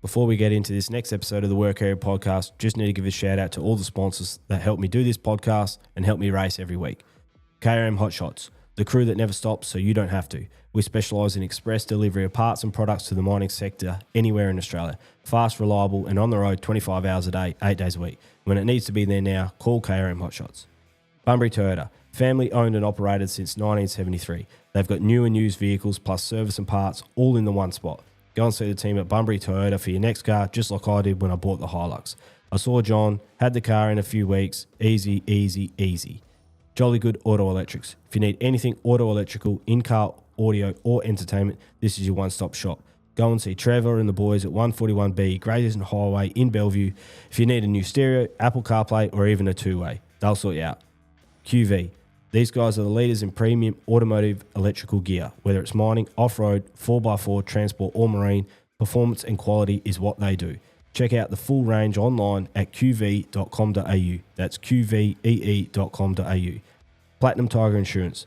Before we get into this next episode of the Work Area Podcast, just need to give a shout out to all the sponsors that help me do this podcast and help me race every week. KRM Hot Shots, the crew that never stops so you don't have to. We specialise in express delivery of parts and products to the mining sector anywhere in Australia. Fast, reliable and on the road 25 hours a day, 8 days a week. When it needs to be there now, call KRM Hot Shots. Bunbury Toyota, family owned and operated since 1973. They've got new and used vehicles plus service and parts all in the one spot. Go and see the team at Bunbury Toyota for your next car, just like I did when I bought the Hilux. I saw John, had the car in a few weeks. Easy, easy, easy. Jolly Good Auto Electrics. If you need anything auto electrical, in-car, audio or entertainment, this is your one-stop shop. Go and see Trevor and the boys at 141B Grayson Highway in Bellevue. If you need a new stereo, Apple CarPlay or even a two-way, they'll sort you out. QV. These guys are the leaders in premium automotive electrical gear. Whether it's mining, off-road, 4x4, transport or marine, performance and quality is what they do. Check out the full range online at qv.com.au. That's qvee.com.au. Platinum Tiger Insurance.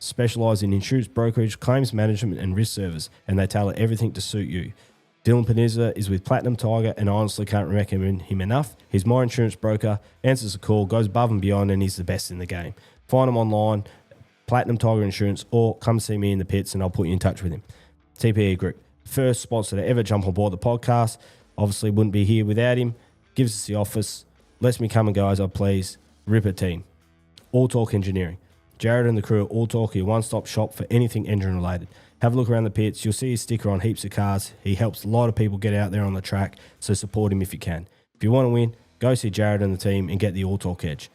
Specialise in insurance brokerage, claims management and risk service, and they tailor everything to suit you. Dylan Peniza is with Platinum Tiger, and I honestly can't recommend him enough. He's my insurance broker, answers the call, goes above and beyond, and he's the best in the game. Find him online, Platinum Tiger Insurance, or come see me in the pits and I'll put you in touch with him. TPE Group, first sponsor to ever jump on board the podcast. Obviously wouldn't be here without him. Gives us the office, lets me come and go as I please. Ripper team. All Talk Engineering. Jared and the crew at All Talk are your one-stop shop for anything engine related. Have a look around the pits. You'll see his sticker on heaps of cars. He helps a lot of people get out there on the track, so support him if you can. If you want to win, go see Jared and the team and get the All Talk edge.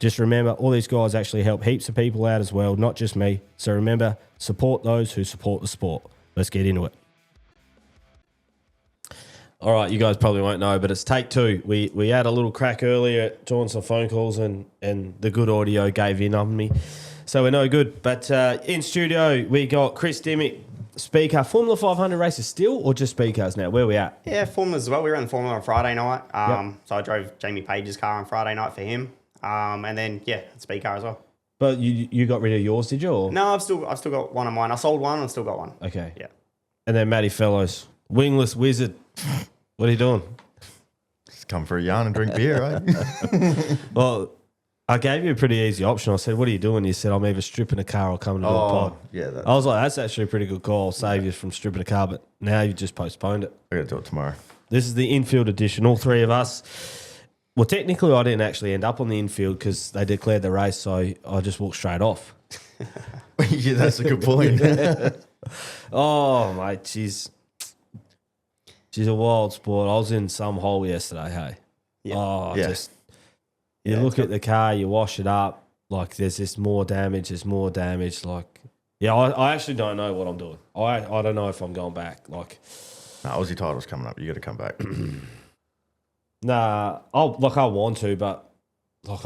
Just remember, all these guys actually help heaps of people out as well, not just me. So remember, support those who support the sport. Let's get into it. All right, you guys probably won't know, but it's take two. We had a little crack earlier, doing some phone calls, and the good audio gave in on me. So we're no good. But in studio, we got Chris Dymock, Speedcar. Formula 500 races still, or just Speedcars now? Where are we at? Yeah, Formulas as well. We ran the Formula on Friday night. So I drove Jamie Page's car on Friday night for him. And then, Speedcar as well. But you got rid of yours, did you? Or? No, I've still got one of mine. I sold one and still got one. Okay. Yeah. And then Matty Fellowes, wingless wizard. What are you doing? Just come for a yarn and drink beer, right? Well, I gave you a pretty easy option. I said, what are you doing? You said, I'm either stripping a car or coming to the pod. Yeah. I was like, that's actually a pretty good call. I'll save you from stripping a car, but now you just postponed it. I got to do it tomorrow. This is the infield edition, all three of us. Well, technically, I didn't actually end up on the infield because they declared the race, so I just walked straight off. Yeah, that's a good point. Oh, mate, she's a wild sport. I was in some hole yesterday, hey? Yeah. Oh, Yeah. You look at the car, you wash it up, like there's just more damage, like, yeah, I actually don't know what I'm doing. I don't know if I'm going back, like. Nah, Aussie title's coming up. You got to come back. Nah, I want to, but like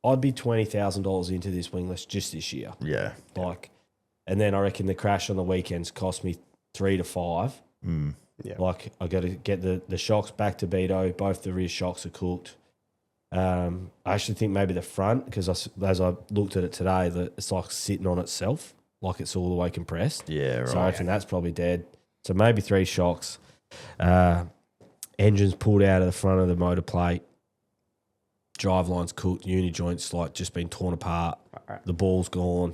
I'd be $20,000 into this wingless just this year. Yeah. Like, and then I reckon the crash on the weekends cost me 3 to 5. Mm. Yeah. Like I got to get the shocks back to Beto. Both the rear shocks are cooked. I actually think maybe the front, because as I looked at it today, that it's like sitting on itself, like it's all the way compressed. Yeah, right. So I reckon that's probably dead. So maybe 3 shocks. Engines pulled out of the front of the motor plate. Drive lines cooked. Uni joints like just been torn apart. Right. The ball's gone.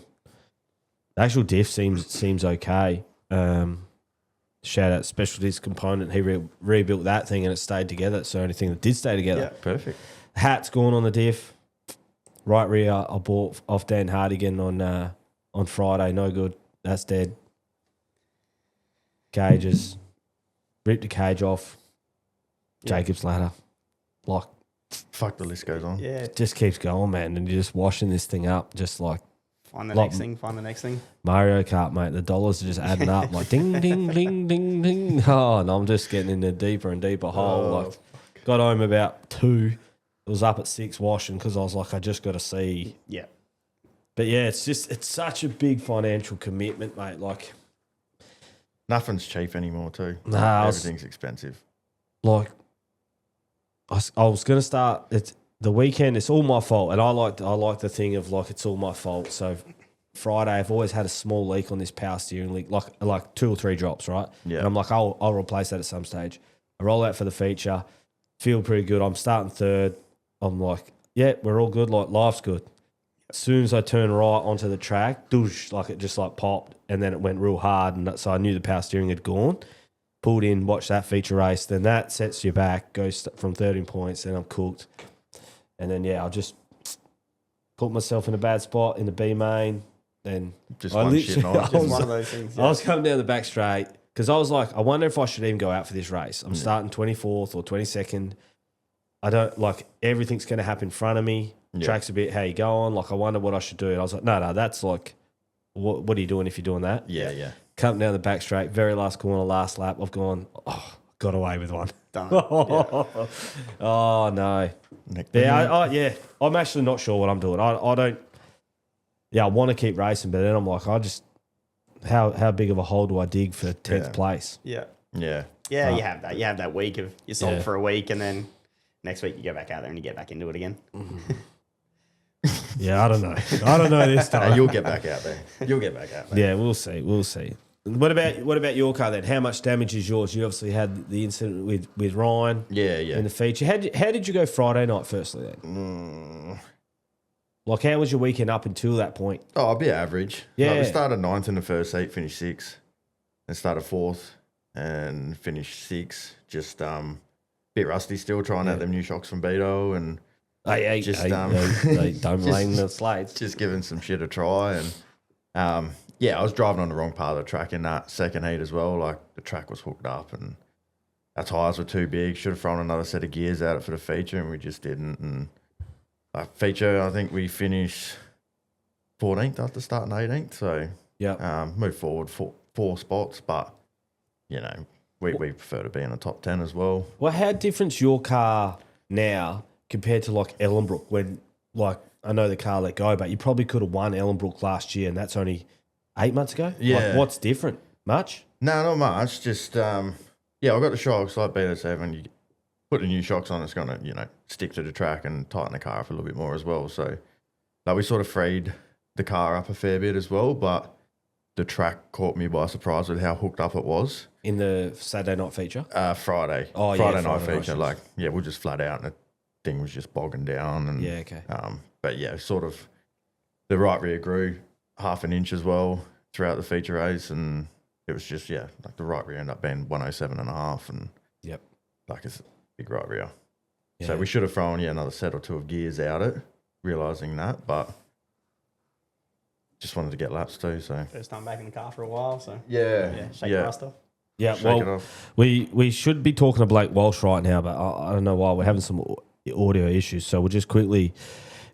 The actual diff seems okay. Shout out Specialties Component. He rebuilt that thing and it stayed together. It's the only thing that did stay together. Yeah, perfect. Hat's gone on the diff. Right rear I bought off Dan Hardigan on Friday. No good. That's dead. Cages. Ripped the cage off. Jacob's ladder. Like, Fuck, the list goes on. Yeah. it just keeps going, man. And you're just washing this thing up just like Find the Like- next thing. Mario Kart, mate. The dollars are just adding up. Like ding, ding, ding, ding, ding. Oh, and I'm just getting in a deeper and deeper hole. Like, got home about 2. It was up at 6 washing because I was like, I just got to see. Yeah. But yeah, it's such a big financial commitment, mate. Like, Nothing's cheap anymore, too. Nah, Everything's expensive. like I was going to start. It's the weekend. It's all my fault, and I like the thing of like it's all my fault. So Friday, I've always had a small leak on this power steering leak, like 2 or 3 drops, right? Yeah. And I'm like, I'll replace that at some stage. I roll out for the feature, feel pretty good. I'm starting third. I'm like, yeah, we're all good. Like, life's good. As soon as I turn right onto the track, doosh, like it just like popped, and then it went real hard, and so I knew the power steering had gone. Pulled in, watched that feature race, then that sets you back, goes from 13 points, then I'm cooked. And then, I just put myself in a bad spot in the B main. Then Just one shit night. Just one of those things. I was coming down the back straight because I was like, I wonder if I should even go out for this race. I'm starting 24th or 22nd. I don't, like, everything's going to happen in front of me. Yeah. Track's a bit, how you going? Like, I wonder what I should do. And I was like, no, that's like, what are you doing if you're doing that? Yeah. Coming down the back straight, very last corner, last lap, I've gone, got away with one. Done. Oh, no. I'm actually not sure what I'm doing. I don't, I want to keep racing, but then I'm like, how big of a hole do I dig for 10th place? Yeah. Yeah. Yeah, you have that. You have that week of you're sold Yeah. for a week, and then next week you go back out there and you get back into it again. Yeah, I don't know. I don't know this time. You'll get back out there. You'll get back out there. Yeah, we'll see. What about your car then? How much damage is yours? You obviously had the incident with Ryan Yeah. in the feature. How did you go Friday night firstly then? Like, how was your weekend up until that point? Oh, I'll be average. Yeah. Like, we started 9th in the first heat, finished 6th. Then started 4th and finished 6th. Just bit rusty still, trying out them new shocks from Beto and They don't blame the slates. just giving some shit a try. And I was driving on the wrong part of the track in that second heat as well. Like, the track was hooked up and our tyres were too big. Should have thrown another set of gears at it for the feature, and we just didn't. And feature, I think we finished 14th after starting 18th. So moved forward four spots, but we prefer to be in the top 10 as well. Well, how different's your car now compared to like Ellenbrook when, like, I know the car let go, but you probably could have won Ellenbrook last year, and that's only 8 months ago? Yeah. Like, what's different? Much? No, not much. Just, I got the shocks like Beta 7. You put the new shocks on, it's going to, stick to the track and tighten the car up a little bit more as well. So, we sort of freed the car up a fair bit as well, but the track caught me by surprise with how hooked up it was. In the Saturday night feature? Friday. Oh, Friday yeah, night Friday feature. night. We're just flat out and the thing was just bogging down. And, Yeah, okay. But sort of the right rear grew half an inch as well throughout the feature race, and it was just like the right rear ended up being 107.5, and Yep. like it's a big right rear. Yeah. So we should have thrown another set or two of gears out it, realising that, but just wanted to get laps too. So First time back in the car for a while, so shake the rust off. Yeah, shake it well, off. we should be talking to Blake Walsh right now, but I don't know why. We're having some audio issues, so we'll just quickly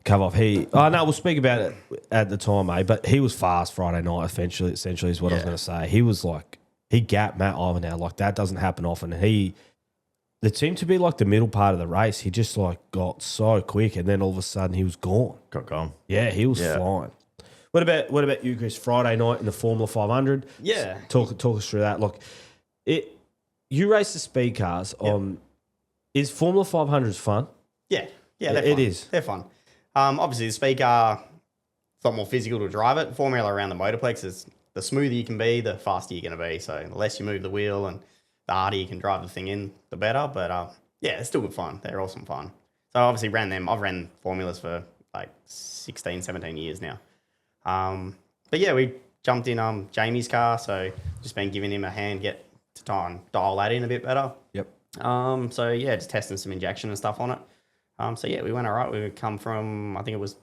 cover off. We'll speak about it at the time, mate, but he was fast Friday night, essentially is what I was going to say. He was like, he gapped Matt Ivanhoe. Like, that doesn't happen often. It seemed to be like the middle part of the race. He just like got so quick, and then all of a sudden he was gone. Got gone. Yeah, he was flying. What about you, Chris? Friday night in the Formula 500. Yeah. Talk us through that. Like, you race the speed cars on. Is Formula 500s fun? Yeah, they're fun. It is. They're fun. Obviously, the Speedcar, it's a lot more physical to drive it. Formula around the Motorplex is the smoother you can be, the faster you're going to be. So the less you move the wheel and the harder you can drive the thing in, the better. But it's still good fun. They're awesome fun. So I obviously ran them. I've ran formulas for like 16, 17 years now. But we jumped in Jamie's car. So just been giving him a hand to try and dial that in a bit better. Yep. Just testing some injection and stuff on it. We went all right. We come from, I think it was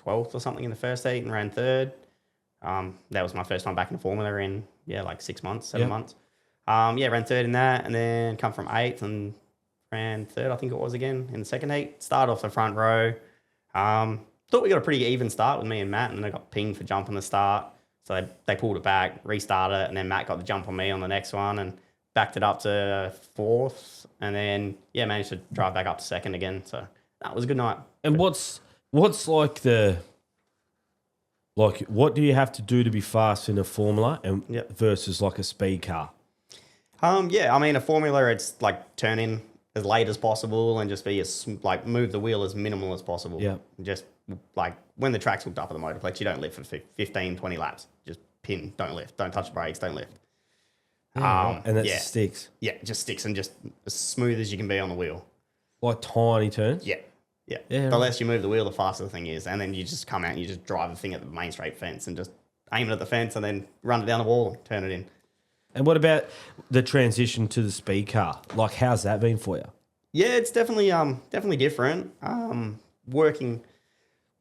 12th or something in the first heat and ran third. That was my first time back in the Formula in, like 6 months, 7 months. Ran third in that, and then come from 8th and ran third, I think it was again, in the second heat. Started off the front row. Thought we got a pretty even start with me and Matt, and then I got pinged for jumping the start. So they pulled it back, restarted it, and then Matt got the jump on me on the next one and backed it up to 4th, and then managed to drive back up to 2nd again. So that was a good night. And what's like what do you have to do to be fast in a Formula versus like a speed car? A Formula, it's like turn in as late as possible and just be move the wheel as minimal as possible. Yeah. Just like when the track's hooked up at the Motorplex, you don't lift for 15, 20 laps. Just pin, don't lift, don't touch the brakes, don't lift. And that sticks. Yeah, it just sticks and just as smooth as you can be on the wheel. Like tiny turns? Yeah. Yeah, The less you move the wheel, the faster the thing is. And then you just come out and you just drive the thing at the main straight fence and just aim it at the fence and then run it down the wall and turn it in. And what about the transition to the speed car? Like, how's that been for you? Yeah, it's definitely different. Working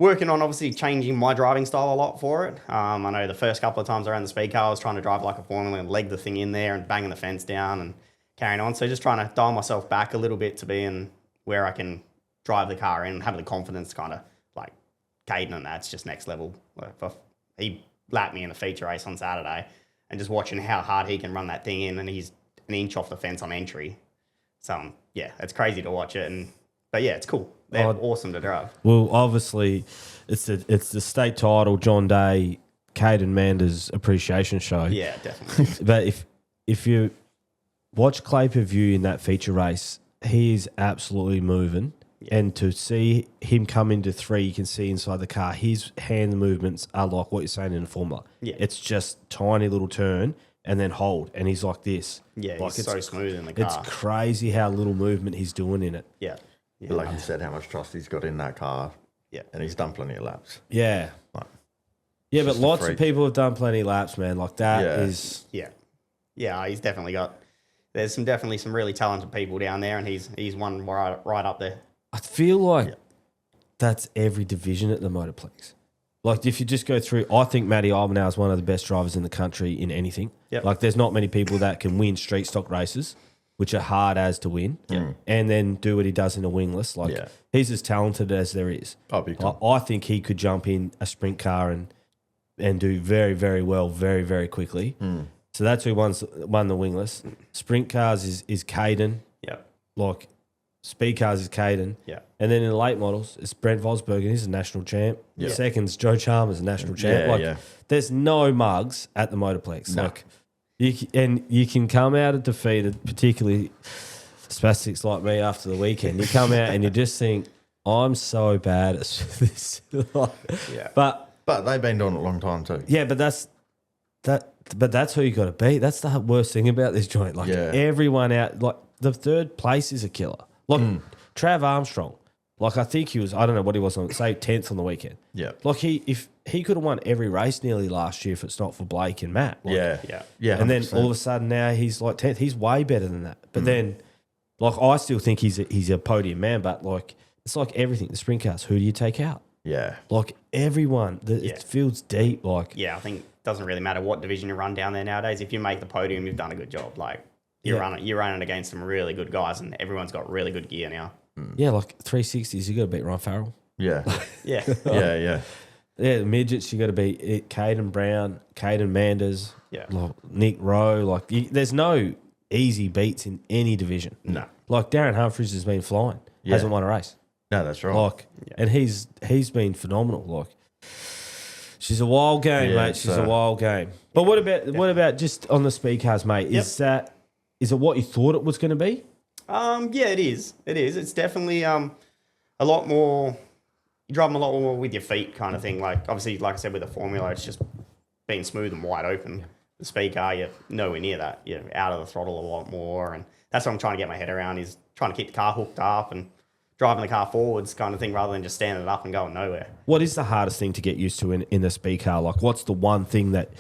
on obviously changing my driving style a lot for it. I know the first couple of times around the speed car, I was trying to drive like a Formula and leg the thing in there and banging the fence down and carrying on. So just trying to dial myself back a little bit to being where I can drive the car in and have the confidence to kind of like Kaiden and that's just next level. He lapped me in the feature race on Saturday and just watching how hard he can run that thing in and he's an inch off the fence on entry. So yeah, it's crazy to watch it. But yeah, it's cool. They're awesome to drive. Well, obviously, it's the state title, John Day, Kaiden Manders appreciation show. Yeah, definitely. But if you watch Clay per view in that feature race, he is absolutely moving. Yeah. And to see him come into 3, you can see inside the car, his hand movements are like what you're saying in the Formula. Yeah. It's just tiny little turn and then hold, and he's like this. Yeah, like he's so smooth in the car. It's crazy how little movement he's doing in it. Yeah. Like you said, how much trust he's got in that car. Yeah. And he's done plenty of laps. Yeah. Like, but lots of people have done plenty of laps, man. Like that is... Yeah. Yeah, he's definitely got... There's definitely some really talented people down there, and he's one right up there. I feel like that's every division at the Motorplex. Like, if you just go through... I think Matty Fellowes is one of the best drivers in the country in anything. Yep. Like, there's not many people that can win street stock races, which are hard as to win, and then do what he does in a wingless. Like, he's as talented as there is. I think he could jump in a sprint car and do very, very well, very, very quickly. So that's who won the wingless. Sprint cars is Kaiden. Yeah. Like, speed cars is Kaiden. Yeah. And then in the late models, it's Brent Vosberg, and he's a national champ. Yeah. Second's Joe Chalmers, a national champ. There's no mugs at the Motorplex. No. Like, you can come out defeated, particularly spastics like me after the weekend. You come out and you just think, I'm so bad at this. But they've been doing it a long time too. Yeah, but that's who you got to beat. That's the worst thing about this joint. Like everyone out, like the third place is a killer. Like Trav Armstrong. Like I think he was, I don't know what he was on, say 10th on the weekend. Yeah. Like if he could have won every race nearly last year if it's not for Blake and Matt. Like, yeah. And then all of a sudden now he's like 10th. He's way better than that. But then, like I still think he's a podium man. But like it's like everything. The sprint cars. Who do you take out? Yeah. Like everyone. It feels deep. Like I think it doesn't really matter what division you run down there nowadays. If you make the podium, you've done a good job. Like you're running against some really good guys, and everyone's got really good gear now. Yeah, like 360s, you got to beat Ryan Farrell. Yeah. Yeah. Yeah. Yeah, the midgets, you got to beat Kaiden Brown, Kaiden Manders, like Nick Rowe. Like, there's no easy beats in any division. No. Like, Darren Humphries has been flying, hasn't won a race. No, that's right. Like, and he's been phenomenal. Like, she's a wild game, mate. She's a wild game. But what about just on the speed cars, mate? Is it what you thought it was going to be? Yeah, it is. It is. It's definitely a lot more. You drive them a lot more with your feet, kind of thing. Like obviously, like I said, with the Formula, it's just being smooth and wide open. The speed car, you're nowhere near that. You're out of the throttle a lot more, and that's what I'm trying to get my head around. Is trying to keep the car hooked up and driving the car forwards, kind of thing, rather than just standing it up and going nowhere. What is the hardest thing to get used to in the speed car? Like, what's the one thing that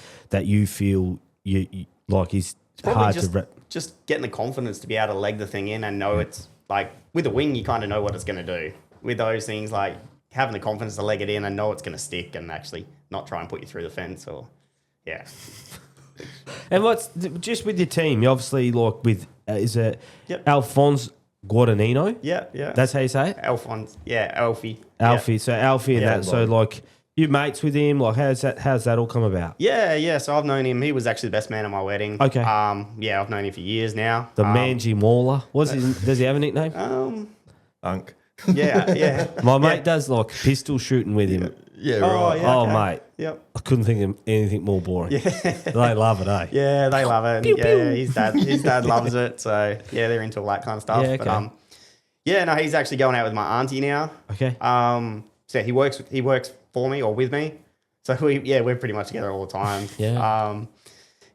you feel you like is hard to? Just getting the confidence to be able to leg the thing in and know it's like with a wing, you kind of know what it's going to do. With those things, like having the confidence to leg it in and know it's going to stick and actually not try and put you through the fence or, And what's just with your team? You obviously like with is it Alphonse Guadagnino? Yeah. That's how you say it. Alphonse, Alfie. Alfie. So Alfie and that. So like you mates with him. Like how's that all come about? Yeah. So I've known him. He was actually the best man at my wedding. Okay. I've known him for years now. The Mangy Mauler. Does he have a nickname? Unk. Yeah. My mate does like pistol shooting with him. Yeah, right. Yeah, okay. Mate. Yep. I couldn't think of anything more boring. Yeah. They love it, eh? Yeah, they love it. Pew, pew. His dad loves it. So yeah, they're into all that kind of stuff. Yeah, okay. But he's actually going out with my auntie now. Okay. So he works for me or with me. So we're pretty much together all the time.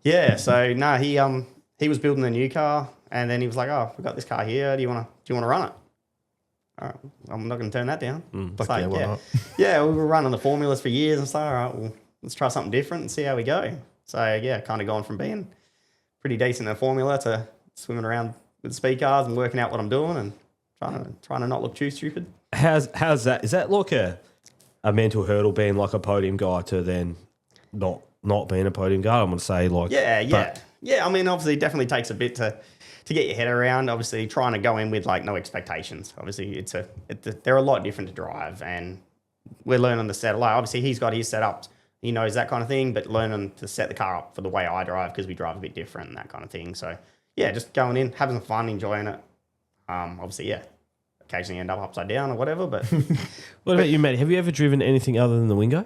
Yeah. So no, he was building a new car, and then he was like, "Oh, we've got this car here. Do you want to run it?" All right, I'm not going to turn that down. It's Fuck yeah, why not? yeah, we were running the formulas for years, and so all right, well, let's try something different and see how we go. So yeah, kind of gone from being pretty decent in a formula to swimming around with speed cars and working out what I'm doing and trying to not look too stupid. How's that? Is that like a mental hurdle being like a podium guy to then not being a podium guy? I'm going to say like Yeah. I mean, obviously, it definitely takes a bit to get your head around. Obviously, trying to go in with like no expectations. Obviously, they're a lot different to drive, and we're learning to set. Like, obviously, he's got his setups. He knows that kind of thing, but learning to set the car up for the way I drive because we drive a bit different and that kind of thing. So yeah, just going in, having some fun, enjoying it. Obviously, yeah, occasionally end up upside down or whatever. But what about you, Matty? Have you ever driven anything other than the Wingo?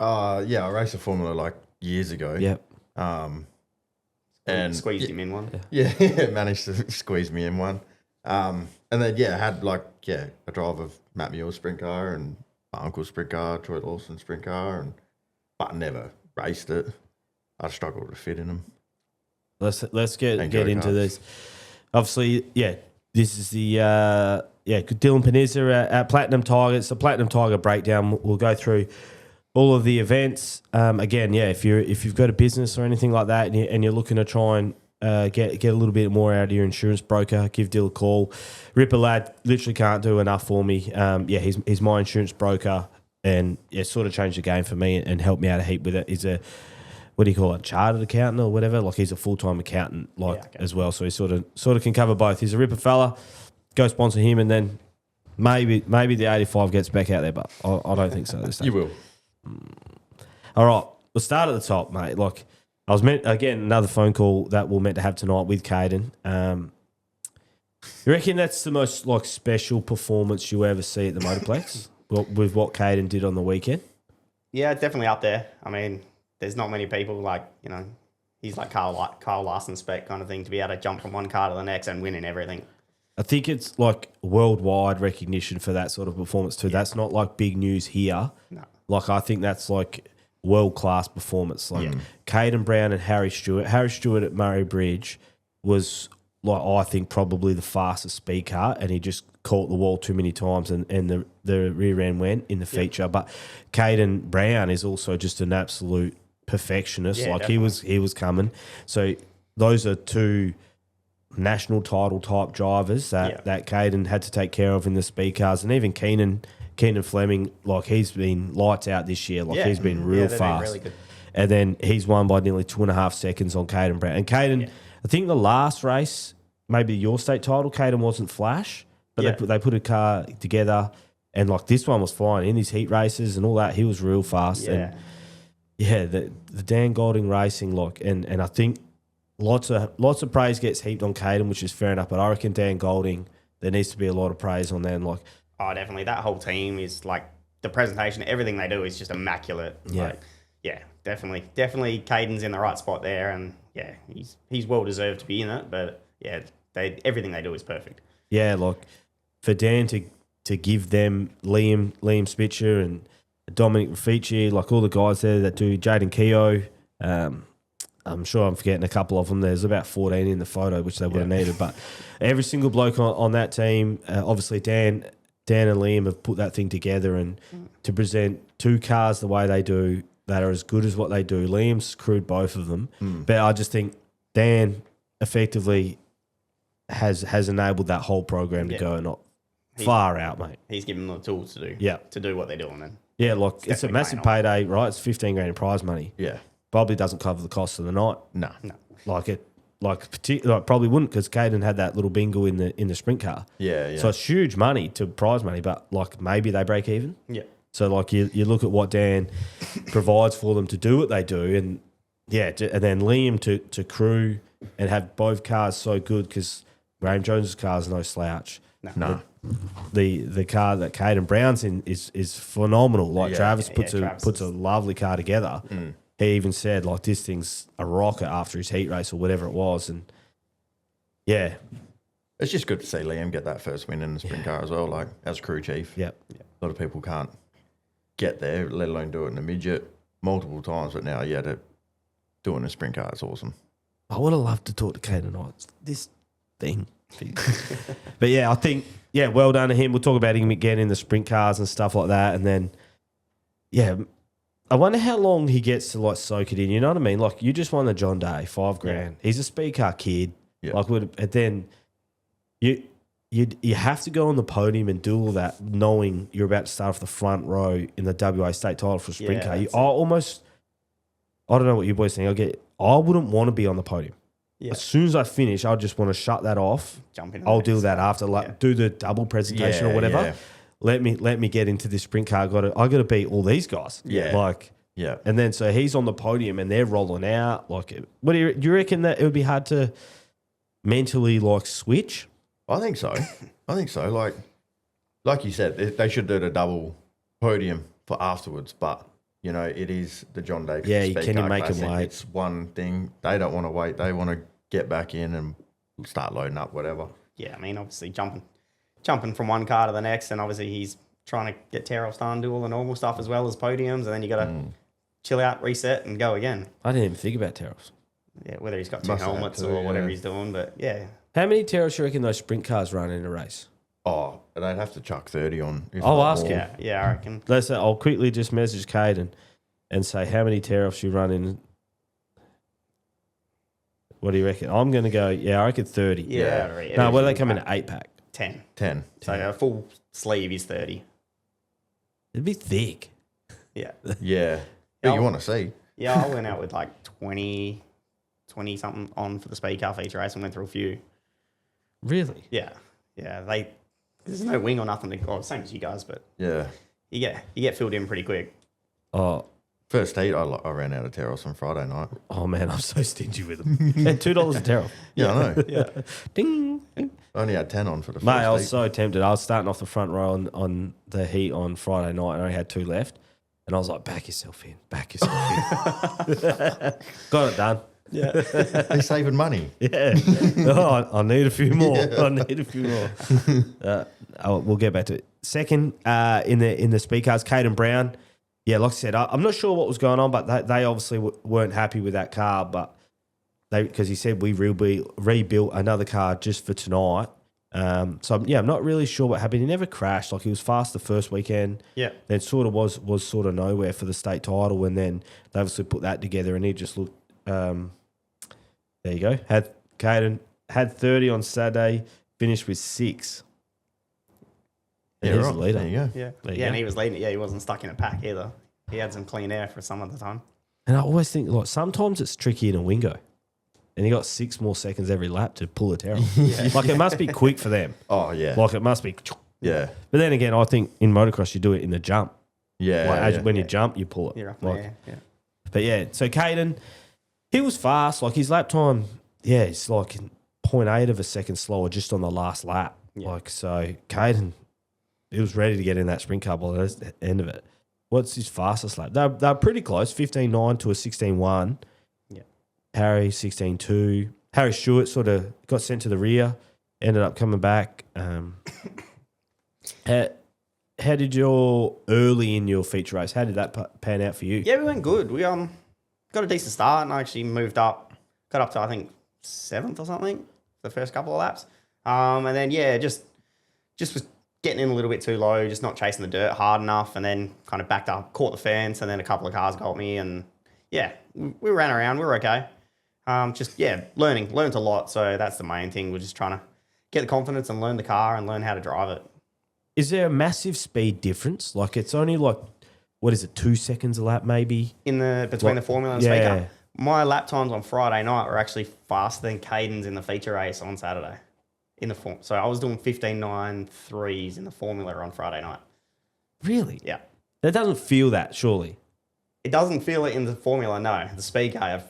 Yeah, I raced a Formula like years ago. Yep. And squeezed him in one. Yeah, managed to squeeze me in one. And then had a drive of Matt Muir's sprint car and my uncle's sprint car, Troy Lawson's sprint car, but never raced it. I struggled to fit in them. Let's get into this. Obviously, this is the Dylan Panizza at Platinum Tiger. It's the Platinum Tiger breakdown. We'll go through all of the events. Again, if you've got a business or anything like that, and you're looking to try and get a little bit more out of your insurance broker, give Dill a call. Ripper lad literally can't do enough for me. He's my insurance broker, and sort of changed the game for me and helped me out a heap with it. He's a chartered accountant or whatever. Like, he's a full-time accountant as well, so he sort of can cover both. He's a Ripper fella. Go sponsor him, and then maybe the 85 gets back out there, but I don't think so this time. You will. All right, we'll start at the top, mate. Like, I was another phone call that we're meant to have tonight with Kaiden. You reckon that's the most special performance you ever see at the Motorplex with what Kaiden did on the weekend? Yeah, definitely up there. I mean, there's not many people he's like Carl Larson spec kind of thing to be able to jump from one car to the next and winning everything. I think it's like worldwide recognition for that sort of performance too. Yeah. That's not like big news here. No. Like, I think that's like world-class performance. Like, Kaiden Brown and Harry Stewart. Harry Stewart at Murray Bridge was, I think, probably the fastest speed car, and he just caught the wall too many times, and the rear end went in the feature. But Kaiden Brown is also just an absolute perfectionist. Yeah, like, definitely. he was coming. So those are two national title type drivers that Kaiden had to take care of in the speed cars, and even Keenan Fleming, he's been lights out this year. He's been real fast. Been really good. And then he's won by nearly 2.5 seconds on Kaiden Brown. And Kaiden, I think the last race, maybe your state title, Kaiden wasn't flash, but they put a car together, and this one was flying in his heat races and all that. He was real fast. Yeah. And the Dan Golding racing, and I think lots of praise gets heaped on Kaiden, which is fair enough. But I reckon Dan Golding, there needs to be a lot of praise on them. Oh, definitely. That whole team is the presentation, everything they do is just immaculate. Yeah. Definitely. Definitely Kaiden's in the right spot there, and he's well deserved to be in it, but everything they do is perfect. Yeah, for Dan to give them Liam Spitzer and Dominic Raffici, all the guys there that do, Jaden Keogh, I'm sure I'm forgetting a couple of them. There's about 14 in the photo, which they would have needed, but every single bloke on that team, obviously Dan and Liam have put that thing together, and to present two cars the way they do that are as good as what they do. Liam's crewed both of them, but I just think Dan effectively has enabled that whole program to go far out, mate. He's given them the tools to do what they're doing. Then it's a massive payday, right? It's 15 grand in prize money. Yeah, probably doesn't cover the cost of the night. No. Probably wouldn't, because Kaiden had that little bingo in the sprint car. Yeah. So it's huge money to prize money, but maybe they break even. Yeah. So you look at what Dan provides for them to do what they do, and then Liam to crew and have both cars so good, because Graham Jones's car is no slouch. No. The car that Kaiden Brown's in is phenomenal. Travis puts a lovely car together. He even said, this thing's a rocket after his heat race or whatever it was. And, it's just good to see Liam get that first win in the sprint car as well, as crew chief. Yep. A lot of people can't get there, let alone do it in a midget multiple times, but now, to do it in a sprint car, it's awesome. I would have loved to talk to Kaiden Knight. This thing. But yeah, I think, well done to him. We'll talk about him again in the sprint cars and stuff like that. And then, I wonder how long he gets to like soak it in. You know what I mean? Like you just won the John Day, $5,000. Yeah. He's a Speedcar kid. Yeah. Like, and then you have to go on the podium and do all that, knowing you're about to start off the front row in the WA State Title for a sprint car. I don't know what you boys think. I wouldn't want to be on the podium. Yeah. As soon as I finish, I just want to shut that off. Jump in. I'll do that after, do the double presentation or whatever. Yeah. Let me get into this sprint car. I got to beat all these guys. Yeah. And then so he's on the podium and they're rolling out. Like, what do you reckon that it would be hard to mentally like switch? I think so. Like you said, they should do the double podium for afterwards, but. You know, it is the John Day. Yeah, can you make them wait? It's one thing. They don't want to wait. They want to get back in and start loading up, whatever. Yeah, I mean, obviously jumping from one car to the next, and obviously he's trying to get tear-offs done, do all the normal stuff as well as podiums, and then you got to chill out, reset, and go again. I didn't even think about tear-offs. Yeah, whether he's got two helmets or whatever he's doing, but yeah. How many tear-offs do you reckon those sprint cars run in a race? Oh, they'd have to chuck 30 on. I'll ask him. Yeah, I reckon. I'll quickly just message Kaiden and say how many tear-offs you run in. What do you reckon? I'm going to go, I reckon 30. Yeah. No, what do they come in an 8-pack? 10. So a full sleeve is 30. It'd be thick. Yeah. Yeah. But you want to see. Yeah, I went out with like 20-something on for the Speedcar feature race and went through a few. Really? Yeah. Yeah, there's no wing or nothing. Same as you guys, but you get filled in pretty quick. Oh, first heat, I ran out of tear-offs on Friday night. Oh man, I'm so stingy with them. And $2 a tear-off. Yeah, I know. Yeah, ding. I only had 10 on for the first Mate, I was heat. so tempted. I was starting off the front row on the heat on Friday night, and I only had 2 left, and I was like, back yourself in. Got it done. Yeah, they're saving money. Yeah. I need a few more. I need a few more. We'll get back to it. Second, in the speed cars, Kaiden Brown. Yeah, like I said, I'm not sure what was going on, but they obviously weren't happy with that car. But because he said we rebuilt another car just for tonight. I'm not really sure what happened. He never crashed. Like he was fast the first weekend. Yeah. Then sort of was sort of nowhere for the state title, and then they obviously put that together, and he just looked. There you go. Kaiden had 30 on Saturday, finished with 6. Yeah, he's right. the leader. There you go. Yeah, and he was leading it. Yeah, he wasn't stuck in a pack either. He had some clean air for some of the time. And I always think, like, sometimes it's tricky in a wingo. And he got 6 more seconds every lap to pull a tear off. Like, it must be quick for them. Oh, yeah. Like, it must be. Yeah. But then again, I think in motocross, you do it in the jump. Yeah. Like, when you jump, you pull it. You're up like, there, yeah. But yeah, so Kaiden, he was fast. Like, his lap time, it's like 0.8 of a second slower just on the last lap. Yeah. Like, so Kaiden, he was ready to get in that sprint car by the end of it. What's his fastest lap? They're pretty close, 15.9 to a 16.1. Yeah. Harry, 16.2. Harry Stewart sort of got sent to the rear, ended up coming back. How did your early in your feature race, how did that pan out for you? Yeah, we went good. We got a decent start, and I actually moved up, got up to, I think, 7th or something, the first couple of laps. And then, just was getting in a little bit too low, just not chasing the dirt hard enough, and then kind of backed up, caught the fence, and then a couple of cars got me, and we ran around, we were okay. Learned a lot, so that's the main thing. We're just trying to get the confidence and learn the car and learn how to drive it. Is there a massive speed difference? Like, it's only like, 2 seconds a lap maybe? Between the Formula and Speedcar? My lap times on Friday night were actually faster than Kaiden's in the feature race on Saturday. So I was doing 15.93s in the Formula on Friday night. Really? Yeah. That doesn't feel that, surely. It doesn't feel it in the Formula, no. The Speedcar, I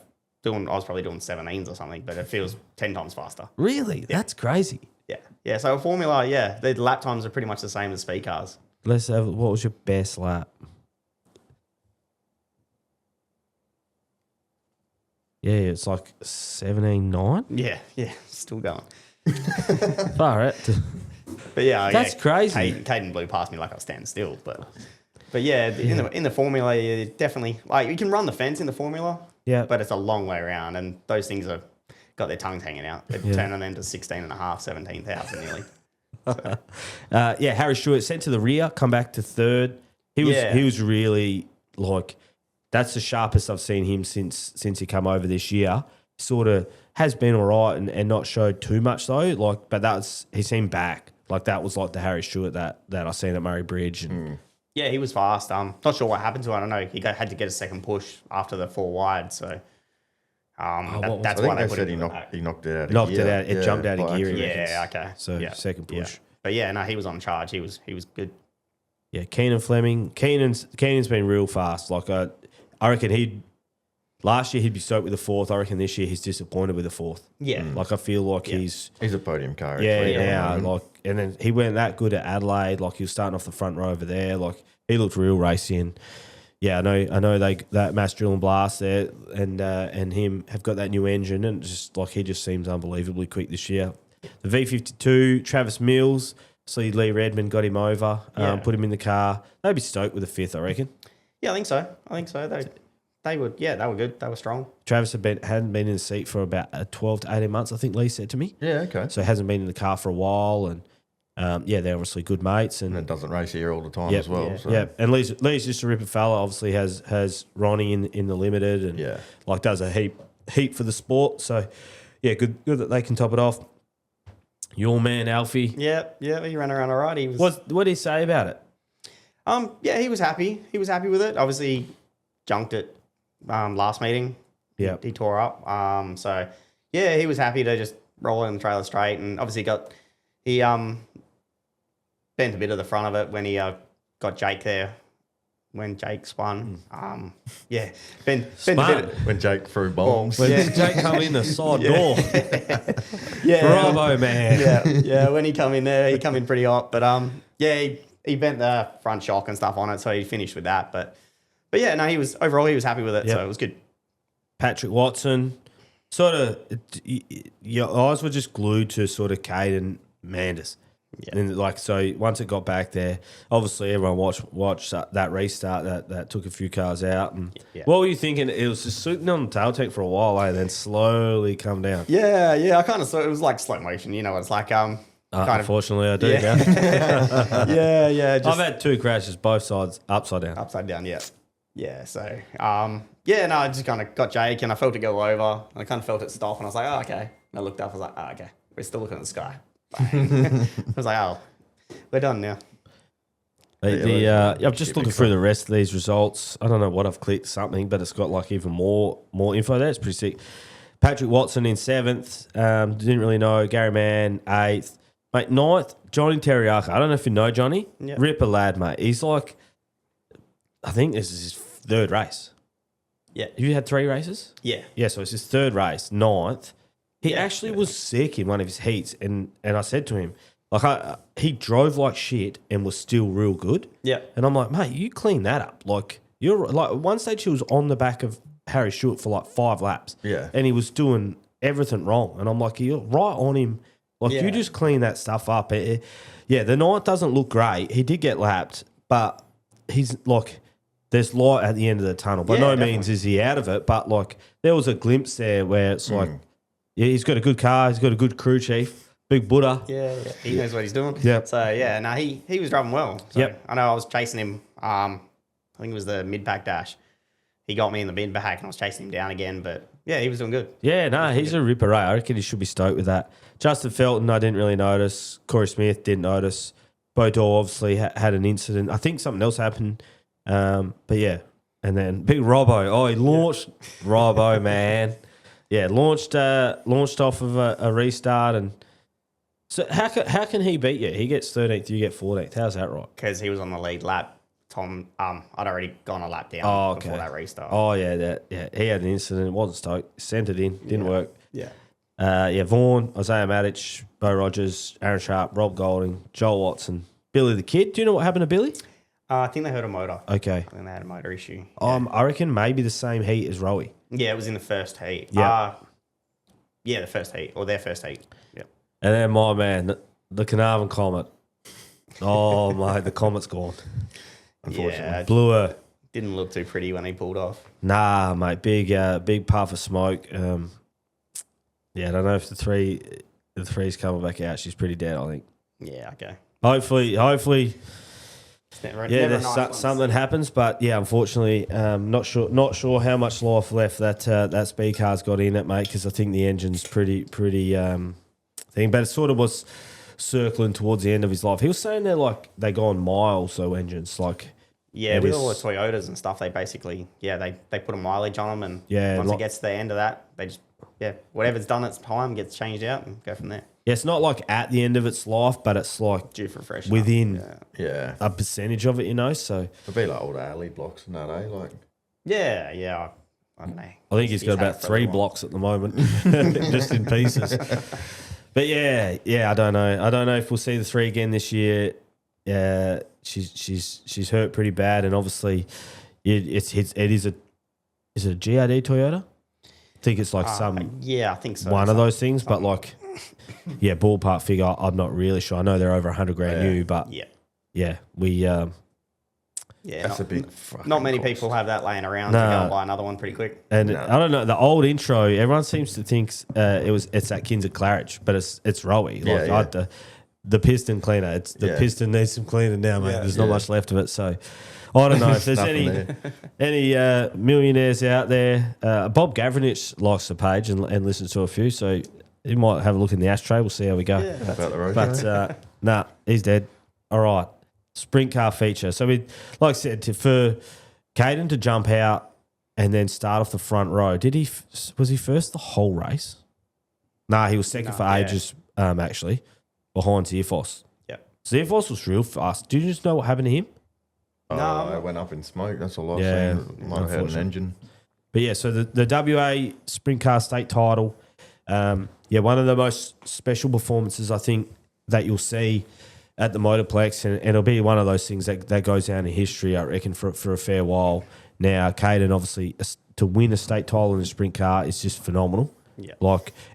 was probably doing 17s or something, but it feels 10 times faster. Really? Yeah. That's crazy. Yeah. Yeah, so a Formula, the lap times are pretty much the same as Speedcars. Let's have, what was your best lap? Yeah, it's like 17.9. Yeah, still going. Far out. But that's crazy. Kaiden blew past me like I was standing still, but in the Formula, you definitely you can run the fence in the Formula, but it's a long way around, and those things are got their tongues hanging out. They're turning them to 16.5, 17,000 nearly. Harry Stewart sent to the rear, come back to third. He was really like, that's the sharpest I've seen him since he come over this year. Sort of has been all right and not showed too much though. Like, but he seemed back. Like that was like the Harry Stewart that I seen at Murray Bridge. And Yeah, he was fast. Not sure what happened to him. I don't know. He had to get a second push after the 4 wide. So that's why they put it. He knocked it out. It jumped out of gear. Yeah, okay. So second push. Yeah. But yeah, no, he was on charge. He was good. Yeah, Keenan Fleming. Keenan's been real fast. Like I reckon last year he'd be stoked with the 4th. I reckon this year he's disappointed with the 4th. Yeah. Like I feel like he's a podium car. And then he went that good at Adelaide. Like he was starting off the front row over there. Like he looked real racy. And yeah, I know that Mass Drill and Blast there and him have got that new engine, and just like he just seems unbelievably quick this year. The V52, Travis Mills. See Lee Redmond got him over, put him in the car. They'd be stoked with a 5th, I reckon. Yeah, I think so. They were good. They were strong. Travis hadn't been in the seat for about 12 to 18 months, I think Lee said to me. Yeah, okay. So hasn't been in the car for a while, and they're obviously good mates. And it doesn't race here all the time as well. Yeah, so. And Lee's just a ripper fella. Obviously has Ronnie in the limited, and like does a heap for the sport. So yeah, good that they can top it off. Your man Alfie. Yeah, he ran around all right. He was. What did he say about it? He was happy. He was happy with it. Obviously, junked it last meeting. Yeah, he tore up. So yeah, he was happy to just roll in the trailer straight, and obviously he bent a bit of the front of it when he got Jake there. When Jake spun, bent a bit. When Jake threw bombs. When Jake come in the side door. Bravo, man. Yeah. When he come in there, he come in pretty hot. But he bent the front shock and stuff on it, so he finished with that. But yeah, no, he was happy with it, so it was good. Patrick Watson, sort of, your eyes were just glued to sort of Kaiden Manders. Yeah. And so once it got back there, obviously everyone watched that restart that took a few cars out. And what were you thinking? It was just sitting on the tail tank for a while, and then slowly come down. Yeah. I kind of saw it was like slow motion. You know, it's like unfortunately, I do. Yeah. Yeah. I've had 2 crashes, both sides upside down. Upside down. Yeah. Yeah. So I just kind of got Jake, and I felt it go over. And I kind of felt it stop, and I was like, oh, okay. And I looked up, I was like, oh, okay. We're still looking at the sky. I was like, oh, we're done now. I'm just looking through the rest of these results. I don't know what I've clicked something, but it's got like even more info there. It's pretty sick. Patrick Watson in 7th. Didn't really know. Gary Mann 8th. Mate, 9th, Johnny Teriyaki. I don't know if you know Johnny. Yep. Ripper lad, mate. He's like, I think this is his 3rd race. Yeah. Have you had 3 races? Yeah. Yeah, so it's his 3rd race, 9th. He actually was sick in one of his heats, and I said to him, like, he drove like shit and was still real good. Yeah. And I'm like, mate, you clean that up. Like, you're like, at one stage he was on the back of Harry Stewart for like 5 laps. Yeah. And he was doing everything wrong. And I'm like, you're right on him. Like, you just clean that stuff up. The 9th doesn't look great. He did get lapped, but he's like, there's light at the end of the tunnel. By no means is he out of it, but like, there was a glimpse there where it's like, yeah, he's got a good car. He's got a good crew chief. Big Buddha. Yeah. He knows what he's doing. Yeah. So, he was driving well. So I know I was chasing him. I think it was the mid-pack dash. He got me in the mid-pack, and I was chasing him down again. But, yeah, he was doing good. Yeah, no, he's a ripper, right? I reckon he should be stoked with that. Justin Felton, I didn't really notice. Corey Smith, didn't notice. Bodor obviously had an incident. I think something else happened. But, yeah. And then big Robbo. Oh, he launched Robbo, man. Yeah, launched off of a restart, and so how can he beat you? He gets 13th, you get 14th. How's that right? Because he was on the lead lap. Tom, I'd already gone a lap down before that restart. Oh yeah, he had an incident. Wasn't stoked. Sent it in, didn't work. Yeah. Vaughan, Isaiah Matic, Bo Rogers, Aaron Sharp, Rob Golding, Joel Watson, Billy the Kid. Do you know what happened to Billy? I think they hurt a motor. Okay. I think they had a motor issue. Yeah. I reckon maybe the same heat as Rowie. Yeah, it was in the first heat. Yeah. The first heat, or their first heat. Yeah. And then my man, the Carnarvon Comet. Oh, mate, the Comet's gone. Unfortunately. Yeah, blew her. Didn't look too pretty when he pulled off. Nah, mate, big puff of smoke. Yeah, I don't know if the three's coming back out. She's pretty dead, I think. Yeah, okay. Hopefully, Never there's a nice one. something happens, but yeah, unfortunately, not sure how much life left that speed car's got in it, mate. Because I think the engine's pretty thing, but it sort of was circling towards the end of his life. He was saying they go on miles, so engines like. Yeah, with all the Toyotas and stuff, they basically they put a mileage on them, and once it gets to the end of that, they just whatever's done its time gets changed out and go from there. Yeah, it's not like at the end of its life, but it's like Due for fresh within Yeah. a percentage of it, you know. So It'd be like old alley blocks and that, eh? Like, yeah. I don't know. I think he's got about 3 blocks at the moment, just in pieces. But yeah, I don't know. I don't know if we'll see the 3 again this year. Yeah, she's hurt pretty bad, and obviously, it is a GRD Toyota? I think it's like I think so. one of those things, but like, yeah, ballpark figure. I'm not really sure. I know they're over 100 grand new, but we. that's a big. Not many people have that laying around to go and buy another one pretty quick. And I don't know, the old intro, everyone seems to think it's that Kinzer Claridge, but it's Rowie. Like the piston cleaner. It's the piston needs some cleaning now, mate. There's not much left of it. So I don't know if there's any millionaires out there. Bob Gavranich likes the page and listens to a few, so he might have a look in the ashtray. We'll see how we go. Yeah, about the road, but nah, he's dead. All right. Sprint car feature. So we, like I said, for Kaiden to jump out and then start off the front row. Was he first the whole race? Nah, he was second for ages. Actually, behind Zierfoss. Yeah, Zierfoss was real fast. Did you just know what happened to him? No, it went up in smoke. That's all I've seen. Might have had an engine. But yeah, so the WA Sprintcar State Title. One of the most special performances I think that you'll see at the Motorplex, and it'll be one of those things that goes down in history, I reckon, for a fair while. Now, Kaiden, obviously, to win a state title in a sprint car is just phenomenal. Yeah.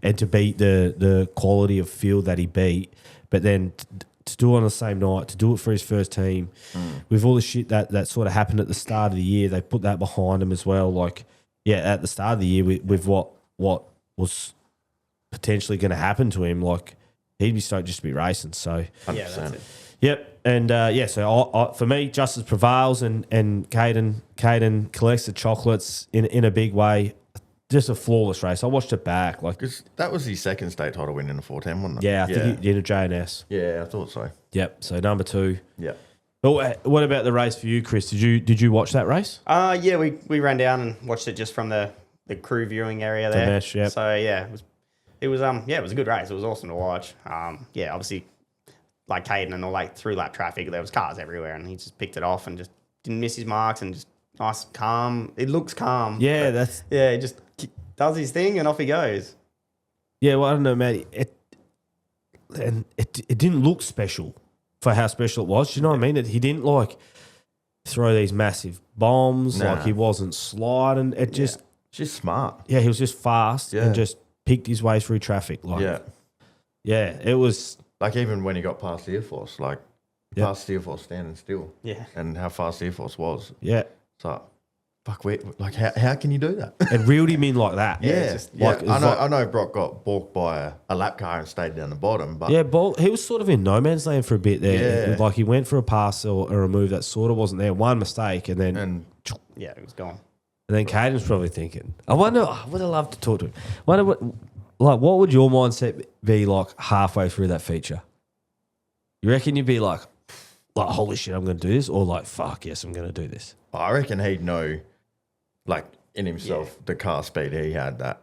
And to beat the quality of field that he beat, but then to do it on the same night, to do it for his first team, with all the shit that sort of happened at the start of the year, they put that behind him as well. At the start of the year, with what was potentially going to happen to him, he'd be stoked just to be racing. So 100%. Yeah, that's it. Yep, and so I, for me, justice prevails, and Kaiden collects the chocolates in a big way. Just a flawless race. I watched it back. Because that was his second state title win in the 410, wasn't it? Yeah, I think he did a JNS. Yeah, I thought so. Yep. So number 2. Yeah. But what about the race for you, Chris? Did you watch that race? We ran down and watched it just from the crew viewing area there. The mesh, yep. So it was a good race. It was awesome to watch. Obviously, like Kaiden and all through lap traffic, there was cars everywhere, and he just picked it off and just didn't miss his marks and just nice, calm. It looks calm. Yeah, he just does his thing and off he goes. Yeah, well, I don't know, Matty. It didn't look special for how special it was. Do you know what I mean? He didn't throw these massive bombs. Nah. He wasn't sliding. It just Just smart. he was just fast and just picked his way through traffic. It was Even when he got past the Air Force, past the Air Force standing still. Yeah. And how fast the Air Force was. yeah. So, how can you do that? It reeled him in like that. I know Brock got balked by a lap car and stayed down the bottom, but he was sort of in no man's land for a bit there. Yeah. He went for a pass or a move that sort of wasn't there. One mistake, and then it was gone. And then Kaiden's probably thinking, I would have loved to talk to him. What would your mindset be halfway through that feature? You reckon you'd be like, holy shit, I'm going to do this? Or fuck, yes, I'm going to do this? I reckon he'd know, in himself, the car speed he had that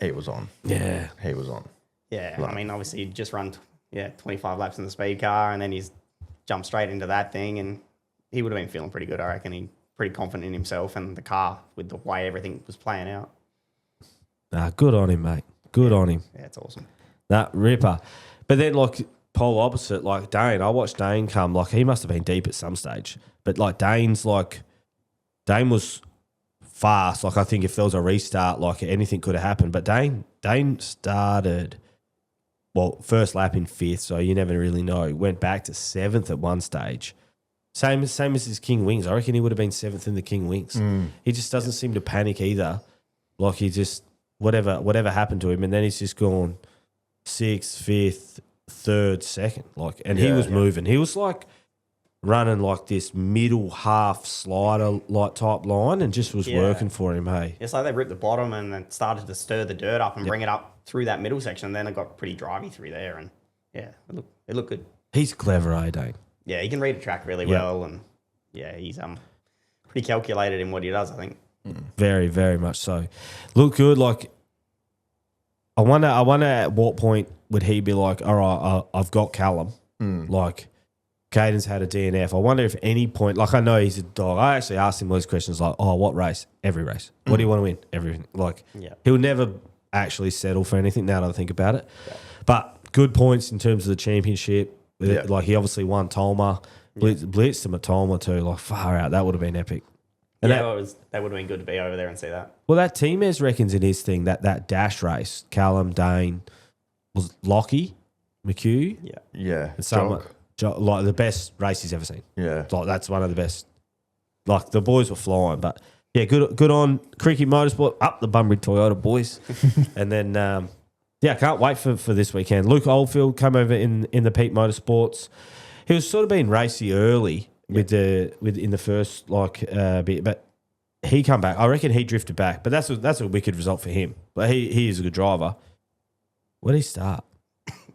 he was on. Yeah. He was on. Yeah, obviously he just run 25 laps in the speed car, and then he's jumped straight into that thing, and he would have been feeling pretty good, I reckon. He's pretty confident in himself and the car with the way everything was playing out. Good on him, mate. Good on him. Yeah, it's awesome. Ripper. But then, pole opposite, Dane. I watched Dane come. He must have been deep at some stage. But, Dane was fast. I think if there was a restart, anything could have happened. But Dane started, first lap in 5th, so you never really know. Went back to 7th at one stage. Same as his King Wings. I reckon he would have been 7th in the King Wings. He just doesn't seem to panic either. He just whatever happened to him, and then he's just gone 6th, 5th, 3rd, 2nd. Like, and he was moving. He was like running like this middle half slider like type line, and just was working for him. Hey, it's like they ripped the bottom and then started to stir the dirt up and bring it up through that middle section. And then it got pretty drivey through there, and it looked good. He's clever, Dane? Yeah, he can read a track really well, and he's pretty calculated in what he does, I think. Very, very much so. Look good. Like, I wonder at what point would he be like, all right, I've got Callum. Like, Kaiden's had a DNF. I wonder if any point, like, I know he's a dog. I actually asked him those questions like, oh, what race? Every race. What do you want to win? Everything. Like, he'll never actually settle for anything now that I think about it. Yeah. But good points in terms of the championship. Like, he obviously won Tolma. Blitzed him at Tolma too. Like, far out. That would have been epic. And that would have been good to be over there and see that. Well, that Teamez reckons in his thing, that dash race, Callum, Dane, was Lockie, McHugh. Yeah. And some, like the best race he's ever seen. Yeah. Like, that's one of the best. Like, the boys were flying. But, yeah, good on Cricket Motorsport. Up the Bunbury Toyota boys. And then, I can't wait for this weekend. Luke Oldfield come over in the Pete Motorsports. He was sort of being racy early. In the first bit, but he come back. I reckon he drifted back, but that's a wicked result for him. But he is a good driver. Where did he start?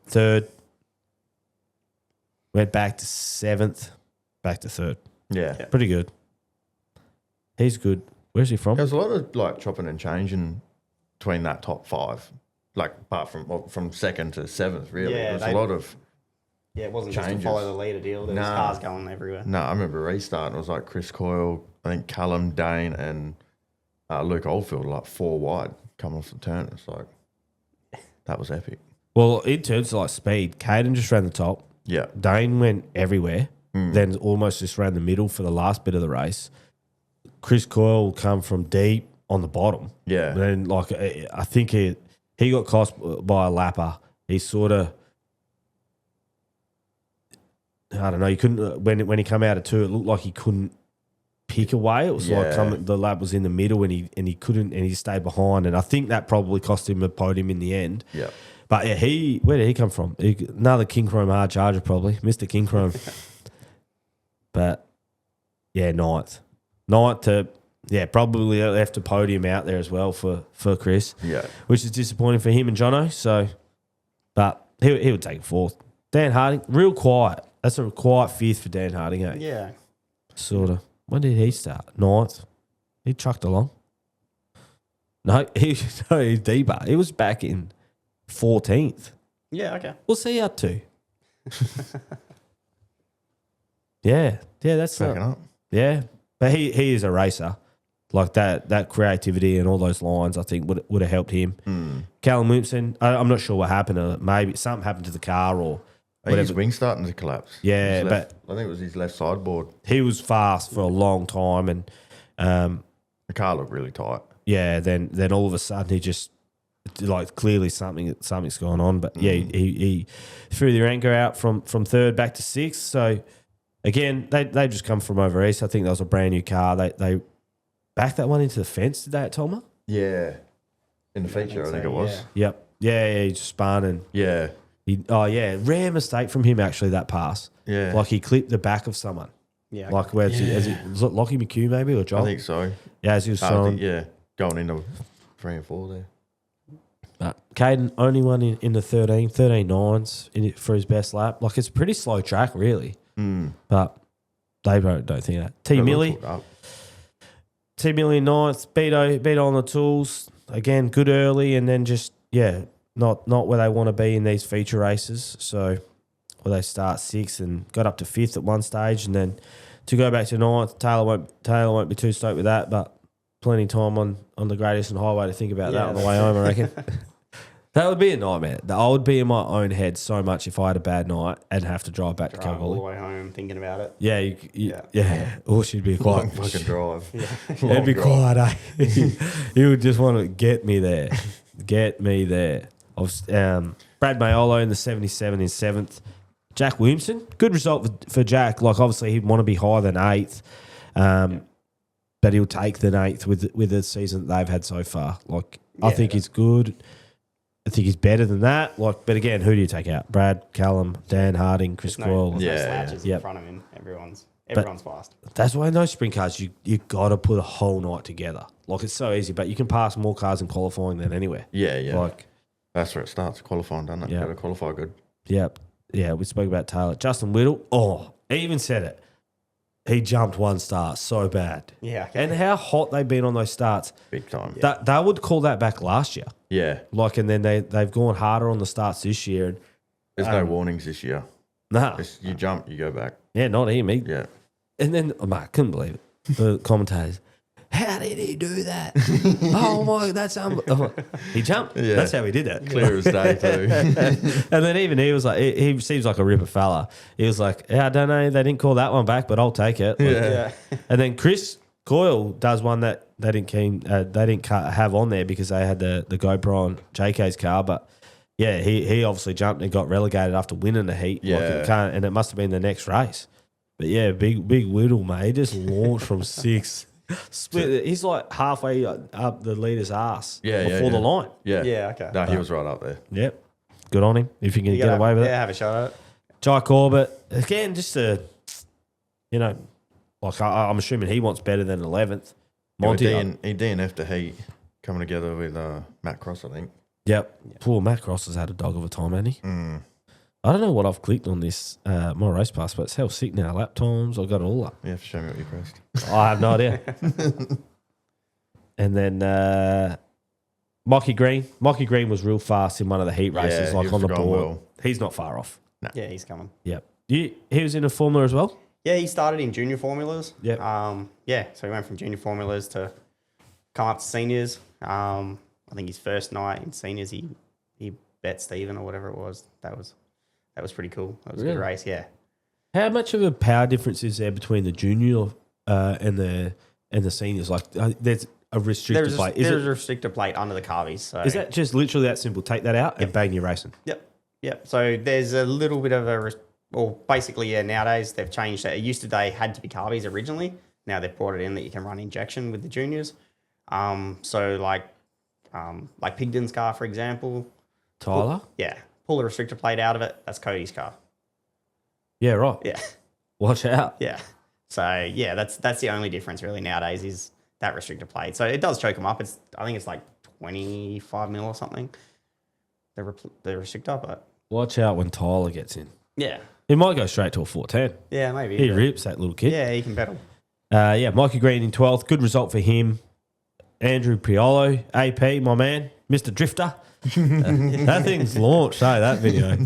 3rd. Went back to 7th, back to 3rd. Yeah, pretty good. He's good. Where's he from? There's a lot of like chopping and changing between that top 5, like apart from 2nd to 7th. Really, there's a lot of. Yeah, it wasn't changes. just to follow the leader deal. There was cars going everywhere. No, I remember restarting. It was like Chris Coyle, I think Callum, Dane, and Luke Oldfield, like 4 wide coming off the turn. It's like, that was epic. Well, in terms of like speed, Kaiden just ran the top. Yeah. Dane went everywhere. Then almost just ran the middle for the last bit of the race. Chris Coyle will come from deep on the bottom. Yeah. Then, like, I think he got cost by a lapper. He sort of, I don't know. He couldn't when he come out of 2. It looked like he couldn't pick away. It was like the lap was in the middle, and he couldn't, and he stayed behind. And I think that probably cost him a podium in the end. Yeah. But yeah, where did he come from? Another King Chrome hard charger, probably Mr. King Chrome. But yeah, 9th to probably left a podium out there as well for Chris. Yeah. Which is disappointing for him and Jono. So, but he would take it 4th. Dan Harding, real quiet. That's a quiet 5th for Dan Harding, eh? Yeah. Sort of. When did he start? 9th. He trucked along. No, he's deeper. He was back in 14th. Yeah, okay. We'll see how to. Yeah, that's up. Yeah, but he is a racer. Like that creativity and all those lines, I think would have helped him. Callum Williamson, I'm not sure what happened. Maybe something happened to the car or I think his wing's starting to collapse. Yeah, but I think it was his left sideboard. He was fast for a long time, and the car looked really tight. Yeah, then all of a sudden he just like clearly something's going on. But yeah, he threw the anchor out from 3rd back to 6th. So again, they just come from over east. I think that was a brand new car. They backed that one into the fence. Did they at Tolma? Yeah, in the feature, I think it was. Yeah. Yep. Yeah, he just spun and rare mistake from him actually, that pass. Yeah, like he clipped the back of someone. Yeah, like where was it Lockie McHugh maybe or Joel? I think so. Yeah, as he was throwing. Going into 3 and 4 there. But Kaiden only won in the 13 nines for his best lap. Like, it's a pretty slow track, really. But they don't think that. T Millie 9th, Beto on the tools. Again, good early, and then just, not where they want to be in these feature races. So, where they start 6th and got up to 5th at one stage, and then to go back to 9th, Taylor won't be too stoked with that, but plenty of time on the Great Eastern Highway to think about that on the way home, I reckon. That would be a nightmare. I would be in my own head so much if I had a bad night and have to drive back to Kalgoorlie. All the way home thinking about it. Yeah. Or she'd be quiet. Long fucking drive. It'd be quiet, eh? You would just want to get me there. Get me there. Brad Mayolo in the 77 in 7th. Jack Williamson, good result for Jack. Like, obviously, he'd want to be higher than 8th. But he'll take the 8th with the season that they've had so far. Like, I think he's good. I think he's better than that. Like, but again, who do you take out? Brad, Callum, Dan Harding, Chris Coyle. There's no Yeah, slouches yeah. in front of him. Everyone's fast. That's why in those sprint cars, you got to put a whole night together. Like, it's so easy, but you can pass more cars in qualifying than anywhere. Yeah. Like, that's where it starts, qualifying, doesn't it? Yeah. Got to qualify good. yeah, we spoke about Taylor. Justin Whittle, he even said it. He jumped one start so bad. Yeah. Okay. And how hot they've been on those starts. Big time. That they would call that back last year. Yeah. Like, and then they've gone harder on the starts this year. And, There's no warnings this year. nah. Just you jump, you go back. Yeah, not him. Yeah. And then, I couldn't believe it. The commentators, how did he do that? Oh my, that's unbelievable. He jumped. Yeah. That's how he did that. Clear as day too. And then even he was like, he seems like a ripper fella. He was like, yeah, I don't know, they didn't call that one back, but I'll take it. Like, Yeah. And then Chris Coyle does one that they didn't have on there because they had the GoPro on JK's car, but yeah, he obviously jumped and got relegated after winning the heat. Yeah. Like and it must have been the next race. But yeah, big Whittle, mate. He just launched from 6. Split. He's like halfway up the leader's ass before the line. Yeah. Yeah, okay. No, he was right up there. Yep. Good on him if you can You get gotta away with it. Yeah, have a shot at it. Jai Corbett, again, just I'm assuming he wants better than 11th. Monty. He DNF'd the heat coming together with Matt Cross, I think. Yep. Poor Matt Cross has had a dog of a time, hasn't he? Mm. I don't know what I've clicked on this, my race pass, but it's hell sick now. Lap times, I've got it all up. You have to show me what you pressed. I have no idea. And then Mocky Green. Mocky Green was real fast in one of the heat races, Yeah, like he on the was board. going well. He's not far off. Yeah, he's coming. Yep. He was in a Formula as well? Yeah, he started in junior formulas. Yep. So he went from junior formulas to come up to seniors. I think his first night in seniors, he bet Stephen or whatever it was. That was pretty cool. That was a Really? good race. Yeah. How much of a power difference is there between the junior and the seniors? Like, there's a restricted plate. There's a restrictor plate under the carbies. So Is that just literally that simple? Take that out and bang, you're racing. Yep. So there's a little bit of basically, nowadays they've changed it. It used to they had to be carbies originally. Now they've brought it in that you can run injection with the juniors. So like Pigden's car, for example. Tyler? Pull the restrictor plate out of it. That's Cody's car. Yeah, right. Yeah. Watch out. Yeah. So yeah, that's the only difference really nowadays is that restrictor plate. So it does choke them up. I think it's like 25 mil or something. The restrictor, but Watch out when Tyler gets in. yeah, He might go straight to a 410. yeah, maybe. He rips that little kid. Yeah, he can pedal. Mikey Green in 12th. Good result for him. Andrew Priolo, AP, my man, Mr. Drifter. That thing's launched, that video.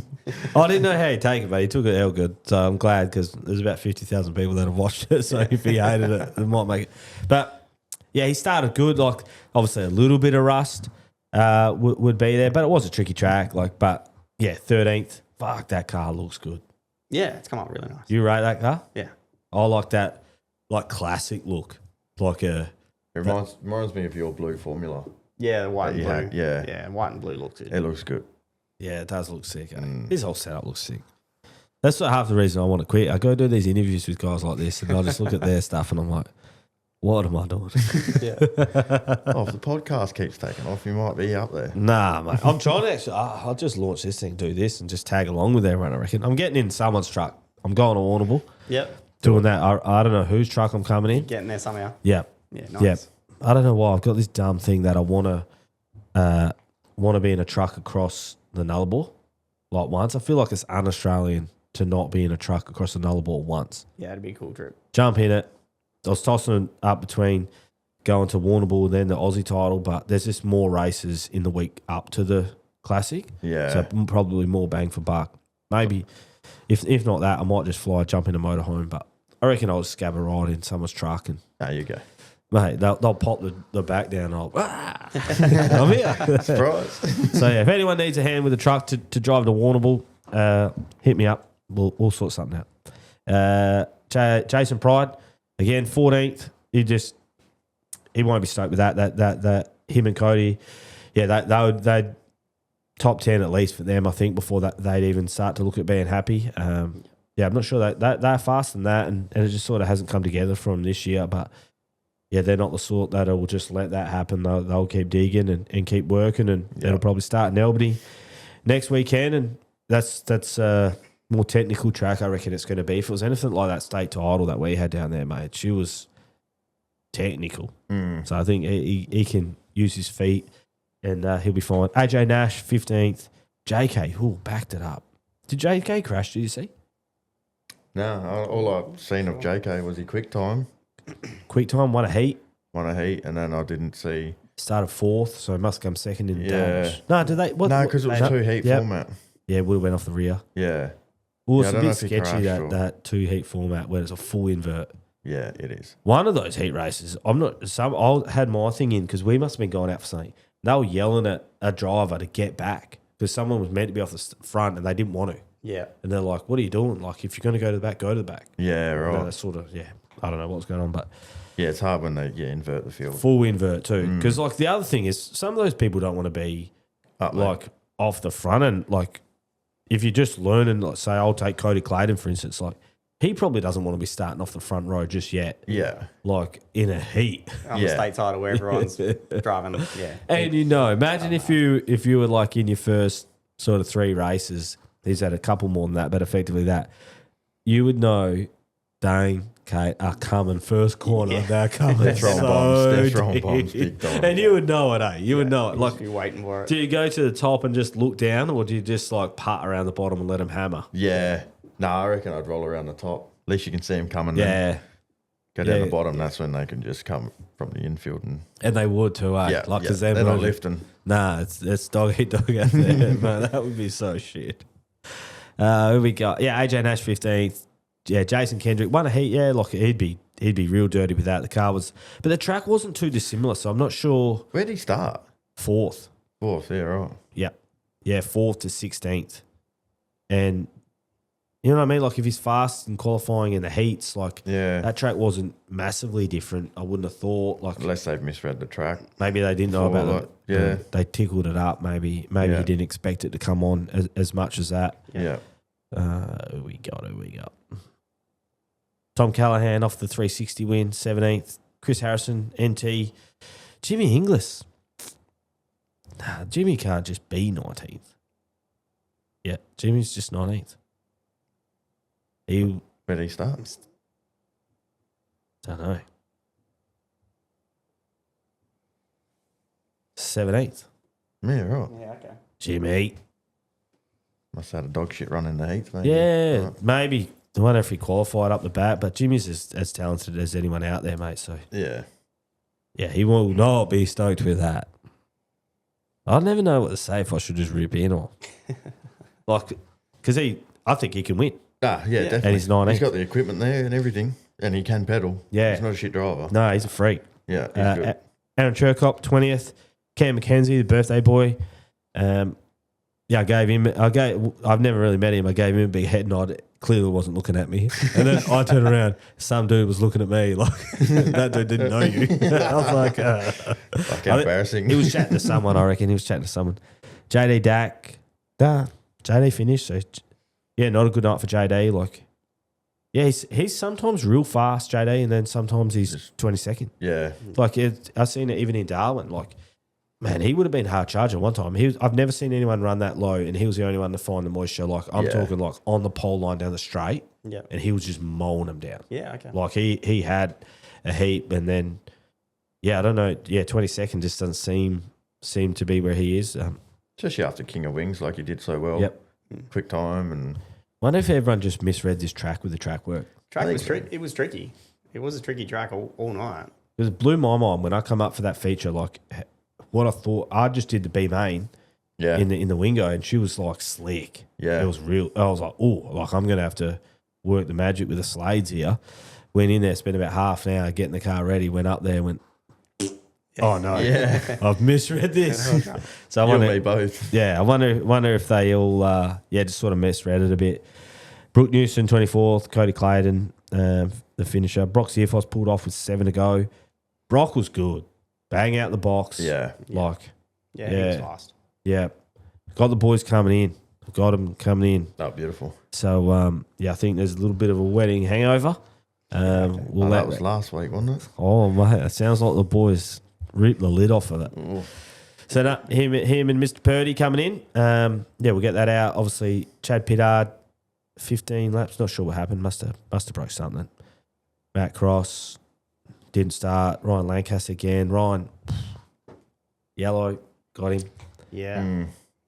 I didn't know how he'd take it, but he took it hell good. So I'm glad because there's about 50,000 people that have watched it. So if he hated it, it might make it. But yeah, he started good. Like, obviously a little bit of rust would be there, but it was a tricky track. But yeah, 13th. Fuck, that car looks good. Yeah, it's come up really nice. You rate that car? Yeah. I like that, like, classic look. Like a... It reminds me of your blue formula. Yeah, the white and That blue. you had, yeah. Yeah, white and blue looks good. It looks good. Yeah, it does look sick. Eh? Mm. His whole setup looks sick. That's not half the reason I want to quit. I go do these interviews with guys like this, and I just look at their stuff, and I'm like, what am I doing? Yeah. If the podcast keeps taking off, you might be up there. Nah, mate. I'm trying to actually. I'll just launch this thing, do this, and just tag along with everyone. I reckon I'm getting in someone's truck. I'm going to Warrnable. Yep. Doing that. I don't know whose truck I'm coming in. Getting there somehow. Yeah. Yeah, nice. Yeah. I don't know why I've got this dumb thing that I want to be in a truck across the Nullarbor like once. I feel like it's un-Australian to not be in a truck across the Nullarbor once. Yeah, it'd be a cool trip. Jump in it. I was tossing it up between going to Warrnable and then the Aussie title, but there's just more races in the week up to the Classic. Yeah. So probably more bang for buck. Maybe if not that, I might just jump in a motorhome, but I reckon I'll just scab a ride in someone's truck and There you go. mate, they'll pop the back down. And I'm here. Surprise. So yeah, if anyone needs a hand with a truck to drive to Warrnable, hit me up. We'll sort something out. Jason Pride, again, 14th. He won't be stoked with that. That him and Cody, yeah, they'd top 10 at least for them, I think, before they'd even start to look at being happy. Yeah, I'm not sure that they're faster than that, and it just sort of hasn't come together from this year. But they're not the sort that will just let that happen. They'll keep digging and keep working, and that'll probably start in Albany next weekend. And that's a more technical track, I reckon it's going to be. If it was anything like that state title that we had down there, mate, she was technical. So I think he can use his feet and he'll be fine. AJ Nash, 15th. JK, backed it up. Did JK crash, did you see? No, all I've seen of JK was he quick time. Quick time, won a heat. And then I didn't see. Started 4th, so he must come second in the damage. No, did they? No, because it was 2-heat format. Yeah, it would have went off the rear. Yeah. Well, it's a bit sketchy that 2-heat format where it's a full invert. Yeah, it is. One of those heat races, I had my thing in because we must have been going out for something. They were yelling at a driver to get back because someone was meant to be off the front and they didn't want to. Yeah. And they're like, what are you doing? Like, if you're going to go to the back, go to the back. Yeah, right. That's sort of, I don't know what's going on, but. Yeah, it's hard when they invert the field. Full invert too. Because, like, the other thing is some of those people don't want to be, like, off the front. And, like, if you're just learning, like, say, I'll take Cody Kaiden, for instance, like, he probably doesn't want to be starting off the front row just yet. Yeah. Like, in a heat. On the state title where everyone's driving. Yeah. And, imagine if you were, like, in your first sort of 3 races, he's had a couple more than that, but effectively that, you would know Dane, Kate are coming first corner. They're coming They're throwing bombs big time. And you would know it, eh? You would know it. Like, you're waiting for it. Do you go to the top and just look down, or do you just like putt around the bottom and let them hammer? Yeah. No, I reckon I'd roll around the top. At least you can see them coming. Yeah. Go down the bottom. That's when they can just come from the infield. And they would too, eh? Yeah. Like, 'cause they're not lifting. Nah, it's dog eat dog out there. Man, that would be so shit. Who we got? Yeah, AJ Nash 15th. Yeah, Jason Kendrick won a heat. Yeah, like he'd be real dirty without the car but the track wasn't too dissimilar, so I'm not sure. Where did he start? 4th. Yeah, right. Yeah, 4th to 16th, and you know what I mean. Like if he's fast in qualifying in the heats, like that track wasn't massively different. I wouldn't have thought. Like unless they've misread the track. Maybe they didn't know about it. Yeah, they tickled it up. Maybe he didn't expect it to come on as much as that. Yeah. Who we got? Tom Callahan off the 360 win, 17th. Chris Harrison, NT. Jimmy Inglis. Nah, Jimmy can't just be 19th. Yeah, Jimmy's just 19th. Where did he start? Don't know. 17th. Yeah, right. Yeah, okay. Jimmy. Must have had a dog shit run in the heats, maybe. Yeah, right. maybe. I wonder if he qualified up the bat, but Jimmy's as talented as anyone out there, mate. So yeah, he will not be stoked with that. I'd never know what to say if I should just rip in or like, because I think he can win. Definitely. And he's 19. He's got the equipment there and everything, and he can pedal. Yeah, he's not a shit driver. No, he's a freak. Yeah, he's good. Aaron Cherkop, 20th. Cam McKenzie, the birthday boy. Yeah, I've never really met him. I gave him a big head nod. Clearly wasn't looking at me. And then I turned around. Some dude was looking at me like, that dude didn't know you. I was like, embarrassing. He was chatting to someone, I reckon. He was chatting to someone. JD Dak. JD finished. So, yeah, not a good night for JD. Like, yeah, he's sometimes real fast, JD, and then sometimes he's 22nd. Yeah. Like, I've seen it even in Darwin. Like, man, he would have been hard charging one time. I've never seen anyone run that low, and he was the only one to find the moisture. Like, I'm talking like on the pole line down the straight, and he was just mowing them down. Yeah, okay. Like, he had a heap, and then, I don't know. Yeah, 22nd just doesn't seem to be where he is. Especially after King of Wings, like he did so well. Yep. Quick time and. Wonder if everyone just misread this track with the track work. It was tricky. It was a tricky track all night. It blew my mind when I come up for that feature. Like, what I thought, I just did the B main in the Wingo, and she was like slick. Yeah. It was real. I was like, oh, like I'm going to have to work the magic with the Slades here. Went in there, spent about half an hour getting the car ready, went up there, went, oh no, I've misread this. So I wonder, me both. Yeah, I wonder if they all, just sort of misread it a bit. Brooke Newson, 24th, Cody Kaiden, the finisher. Brock Searfoss pulled off with 7 to go. Brock was good. Bang out the box. Yeah, he was fast. Yeah. Got the boys coming in. Got them coming in. Oh, beautiful. So, I think there's a little bit of a wedding hangover That was last week, wasn't it? Oh, mate, it sounds like the boys ripped the lid off of it. Ooh. So him and Mr. Purdy coming in. We'll get that out. Obviously, Chad Pittard, 15 laps. Not sure what happened. Must have broke something. Matt Cross didn't start. Ryan Lancaster again. Ryan, yellow, got him. Yeah.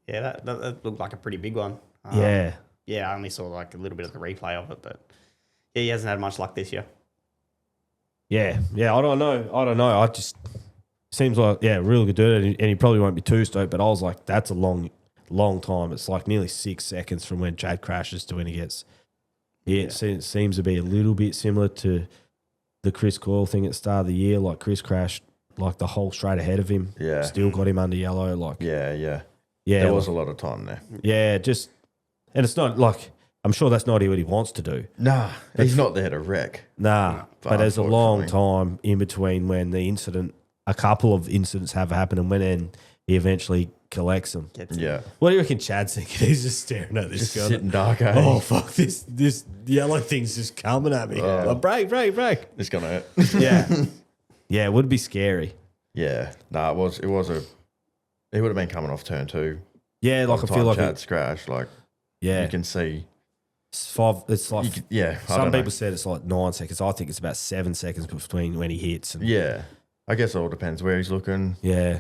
Yeah, that looked like a pretty big one. Yeah. Yeah, I only saw like a little bit of the replay of it, but yeah, he hasn't had much luck this year. Yeah. I don't know. I just seems like really good dude, and he probably won't be too stoked. But I was like, that's a long time. It's like nearly 6 seconds from when Chad crashes to when he gets. Yeah, it seems to be a little bit similar to the Chris Coyle thing at the start of the year. Like Chris crashed like the whole straight ahead of him. Yeah, still got him under yellow. Like yeah. There was a lot of time there. Yeah, and it's not like. I'm sure that's not what he wants to do. Nah, he's not there to wreck. Nah, but there's a long time in between when a couple of incidents have happened and when he eventually collects them. Yeah. What do you reckon Chad's thinking? He's just staring at this guy. Sitting dark, eh? Oh, fuck, this yellow thing's just coming at me. Like, break. It's going to hurt. Yeah. Yeah, it would be scary. Yeah. Nah, it would have been coming off turn 2. Yeah, like I feel like Chad's crashed, like, yeah, you can see. It's like some people said it's like 9 seconds. I think it's about 7 seconds between when he hits. And I guess it all depends where he's looking. Yeah.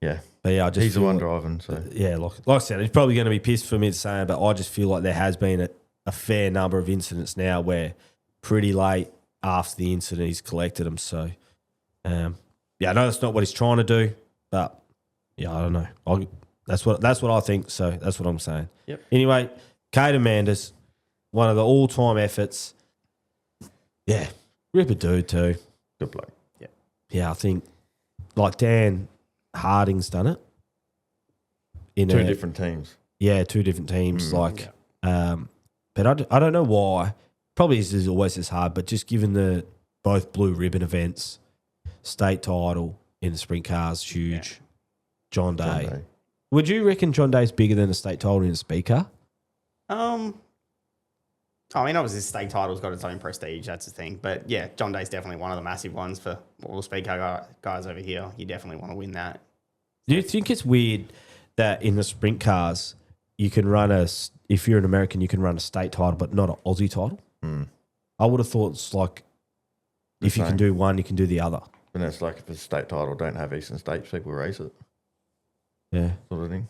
But yeah, he's the one driving. So like I said, he's probably going to be pissed for me to say it, but I just feel like there has been a fair number of incidents now where pretty late after the incident he's collected them. So I know that's not what he's trying to do, but I don't know. That's what I think. So that's what I'm saying. Yep. Anyway, Kaiden Manders. One of the all-time efforts. Yeah. Ripper dude too. Good bloke. Yeah. Yeah, I think like Dan Harding's done it. In two different teams. Yeah, 2 different teams. But I don't know why. Probably is always as hard, but just given both blue ribbon events, state title in the sprint cars, huge. Yeah. John Day. Would you reckon John Day's bigger than a state title in a speedcar? I mean, obviously, the state title's got its own prestige. That's the thing. But yeah, John Day's definitely one of the massive ones for all the speedcar guys over here. You definitely want to win that. Do you think it's weird that in the sprint cars, you can run if you're an American, you can run a state title, but not an Aussie title? I would have thought it's like if you can do one, you can do the other. And it's like if it's a state title, don't have Eastern States people race it. Yeah. Sort of thing.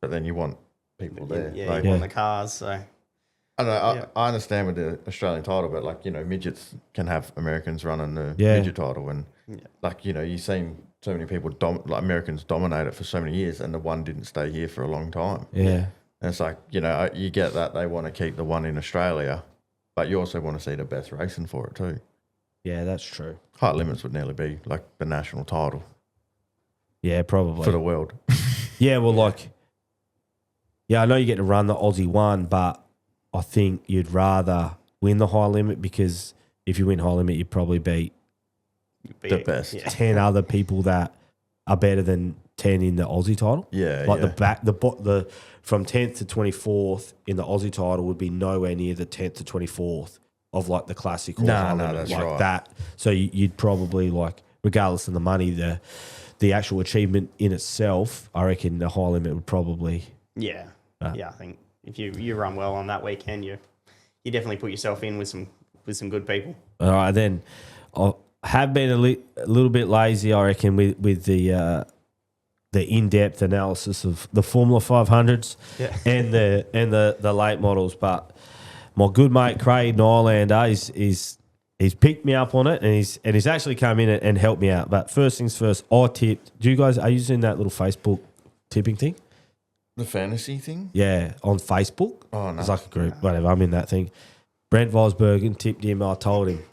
But then you want people there. Yeah, you want the cars, so... I don't know. I understand with the Australian title, but like, midgets can have Americans running the midget title, and like, you've seen so many people Americans dominate it for so many years, and the one didn't stay here for a long time. Yeah, and it's like, you get that they want to keep the one in Australia, but you also want to see the best racing for it too. Yeah, that's true. Height limits would nearly be like the national title. Yeah, probably for the world. Yeah, well, I know you get to run the Aussie one, but I think you'd rather win the high limit, because if you win high limit, you'd probably beat the best 10 other people that are better than 10 in the Aussie title. Yeah, the from 10th to 24th in the Aussie title would be nowhere near the 10th to 24th of like the classic. No, that's like right. That. So you'd probably regardless of the money, the actual achievement in itself, I reckon the high limit would probably. Yeah, I think. If you run well on that weekend, you definitely put yourself in with some good people. All right, then I have been a little bit lazy, I reckon, with the in-depth analysis of the Formula 500s and the late models. But my good mate Craig Nylander he's picked me up on it, and he's actually come in and helped me out. But first things first, I tipped. Are you using that little Facebook tipping thing? The fantasy thing? Yeah, on Facebook. Oh, no. It's like a group, whatever. I'm in that thing. Brent Vosbergen tipped him. I told him,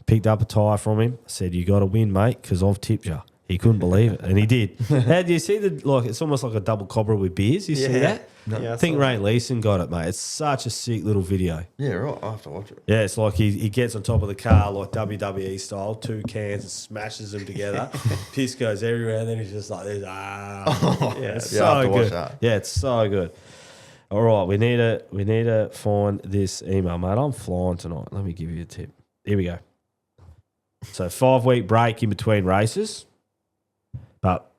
picked up a tyre from him. I said, you got to win, mate, because I've tipped you. He couldn't believe it, and he did. Now, do you see it's almost like a double cobra with beers? You see that? No. Yeah, I think Ray Leeson got it, mate. It's such a sick little video. Yeah, right. I'll have to watch it. Yeah, it's like he gets on top of the car like WWE style, 2 cans and smashes them together. Piss goes everywhere, and then he's just like, it's so good. Yeah, it's so good. All right, we need to find this email, mate. I'm flying tonight. Let me give you a tip. here we go. So 5-week break in between races. But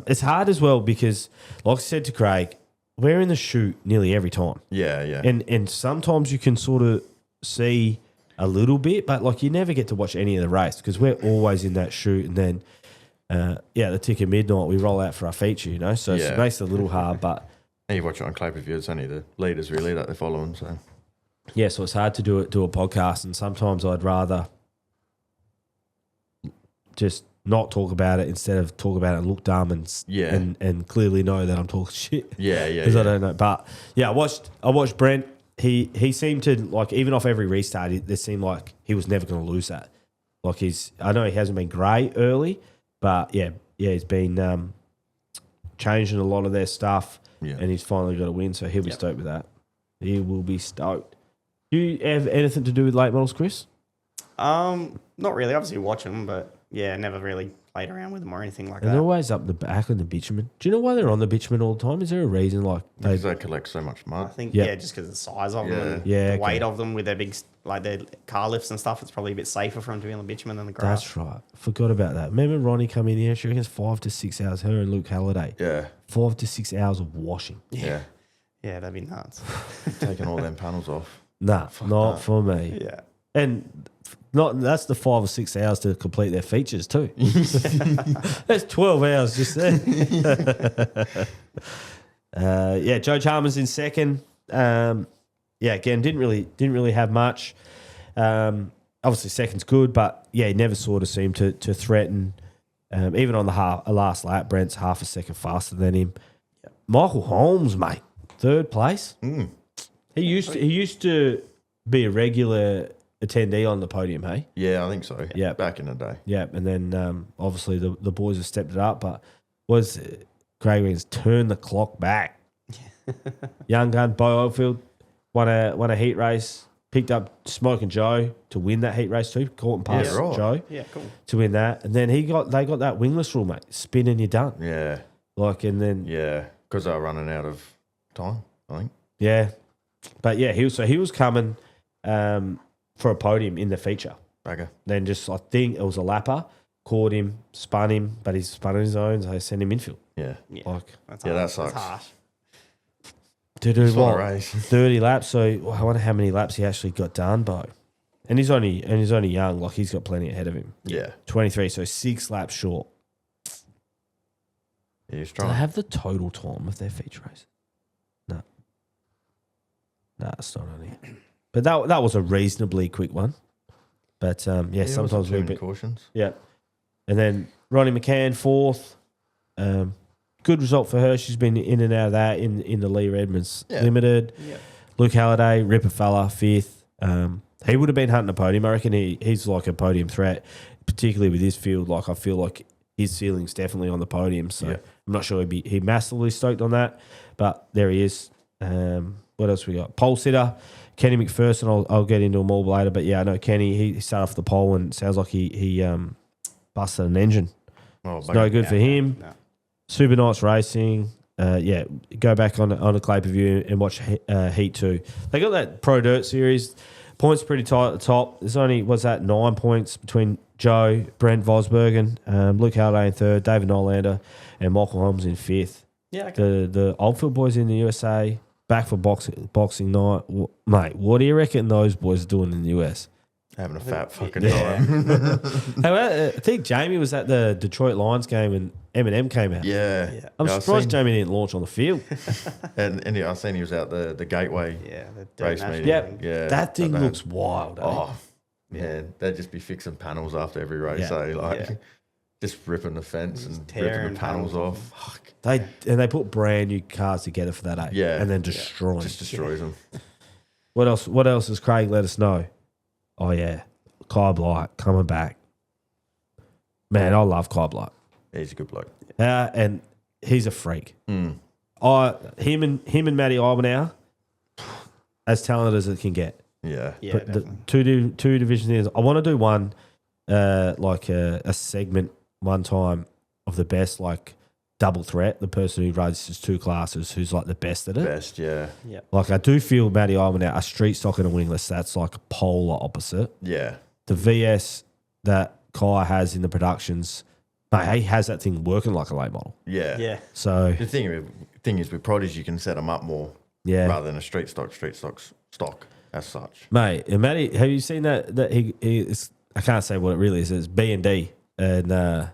it's hard as well because, like I said to Craig, we're in the chute nearly every time. Yeah, yeah. And sometimes you can sort of see a little bit, but like you never get to watch any of the race because we're always in that chute. And then, the tick of midnight, we roll out for our feature, you know? So it makes it a little hard, but... And you watch it on pay-per-view, it's only the leaders really that they're following, so... Yeah, so it's hard to do a podcast, and sometimes I'd rather just not talk about it instead of talk about it and look dumb and clearly know that I'm talking shit. Yeah. Because I don't know. But yeah, I watched Brent. He seemed to, like, even off every restart, it seemed like he was never going to lose that. Like I know he hasn't been great early, but yeah, he's been changing a lot of their stuff, and he's finally got a win, so he'll be stoked with that. He will be stoked. Do you have anything to do with late models, Chris? Not really. Obviously watch them, but yeah, never really played around with them or anything like And that. they're always up the back on the bitumen. Do you know why they're on the bitumen all the time? Is there a reason? Like Because they collect so much I mud. think, Yeah. just because of the size of them and Yeah, the weight okay. of them with their big, like their car lifts and stuff, it's probably a bit safer for them to be on the bitumen than the grass. That's right. Forgot about that. Remember Ronnie come in here? She reckons 5 to 6 hours. Her and Luke Halliday. Yeah, 5 to 6 hours of washing. yeah. Yeah, that'd be nuts. Taking all them panels off. Nah, not for me. Yeah. And that's the 5 or 6 hours to complete their features too. That's 12 hours just there. Joe Chalmers in second. Again, didn't really have much. Obviously, second's good, but yeah, he never sort of seemed to threaten. Even on the last lap, Brent's half a second faster than him. Michael Holmes, mate, third place. He used to be a regular attendee on the podium, hey? Yeah, I think so. Yeah. Back in the day. Yeah, and then obviously the boys have stepped it up, but was Craig Wings turned the clock back. Young gun, Bo Oldfield won a heat race, picked up Smoking Joe to win that heat race too, caught and passed Joe Yeah, cool. to win that. And then they got that wingless rule, mate. Spin and you're done. Yeah. And then Yeah. Because they were running out of time, I think. yeah. But yeah, he was coming for a podium in the feature. Okay. Then just I think it was a lapper, caught him, spun him, but he's spun on his own, so they sent him infield. Yeah. Like That's Yeah, harsh. that sucks. That's harsh. to do Just want what? a race. 30 laps. So I wonder how many laps he actually got done by. And he's only young, like he's got plenty ahead of him. Yeah. 23, so 6 laps short. Yeah, Do you're they strong. have the total time of their feature race? No. No, it's not on here. But that was a reasonably quick one. But sometimes we're a bit. Cautions. Yeah. And then Ronnie McCann, 4th. Good result for her. She's been in and out of that in the Leah Edmonds Limited. Yeah. Luke Halliday, Ripper fella, 5th. He would have been hunting a podium. I reckon he's like a podium threat, particularly with his field. Like I feel like his ceiling's definitely on the podium. So I'm not sure he'd massively stoked on that. But there he is. What else we got? Pole sitter, Kenny McPherson. I'll get into him all later. But yeah, I know Kenny, he started off the pole and sounds like he busted an engine. Oh, It's no good for him. No. Super nice racing. Go back on a Clay per view and watch Heat 2. They got that Pro Dirt series. Points pretty tight at the top. There's only, 9 points between Joe, Brent Vosbergen, Luke Halliday in 3rd, David Nylander, and Michael Holmes in 5th. Yeah, okay. The Oldfield boys in the USA, back for boxing night. Mate, what do you reckon those boys are doing in the US? Having a fat fucking Yeah. time. Hey, I think Jamie was at the Detroit Lions game and Eminem came out. Yeah. Yeah. I'm Yeah, I surprised seen- Jamie didn't launch on the field. And I seen he was out the Gateway. Yeah, the dirt Race national meeting. Yeah, thing. Yeah. that thing they looks had- wild. Eh? Oh, man. They'd just be fixing panels after every race. Yeah. Just ripping the fence and ripping tearing the panels panels off. Fuck. They put brand new cars together for that, eh? Yeah. And then destroy Just them. destroys them. What else has Craig let us know? Oh, yeah. Kai Blight coming back. Man, I love Kai Blight. He's a good bloke. And he's a freak. Mm. Him and Matty Ibanhour, as talented as it can get. Yeah. Yeah, But definitely. two divisions. I want to do one, like a segment one time of the best, like double threat, the person who races 2 classes who's like the best at it. Best, yeah. Yeah. Like I do feel Matty Ivan out, a street stock and a wingless, that's like a polar opposite. Yeah. The VS that Kai has in the productions, mate, he has that thing working like a late model. Yeah. Yeah. So The thing is with Prodigy, you can set them up more yeah, rather than a street stock as such. mate. And Matty, have you seen that he is? I can't say what it really is. It's B&D and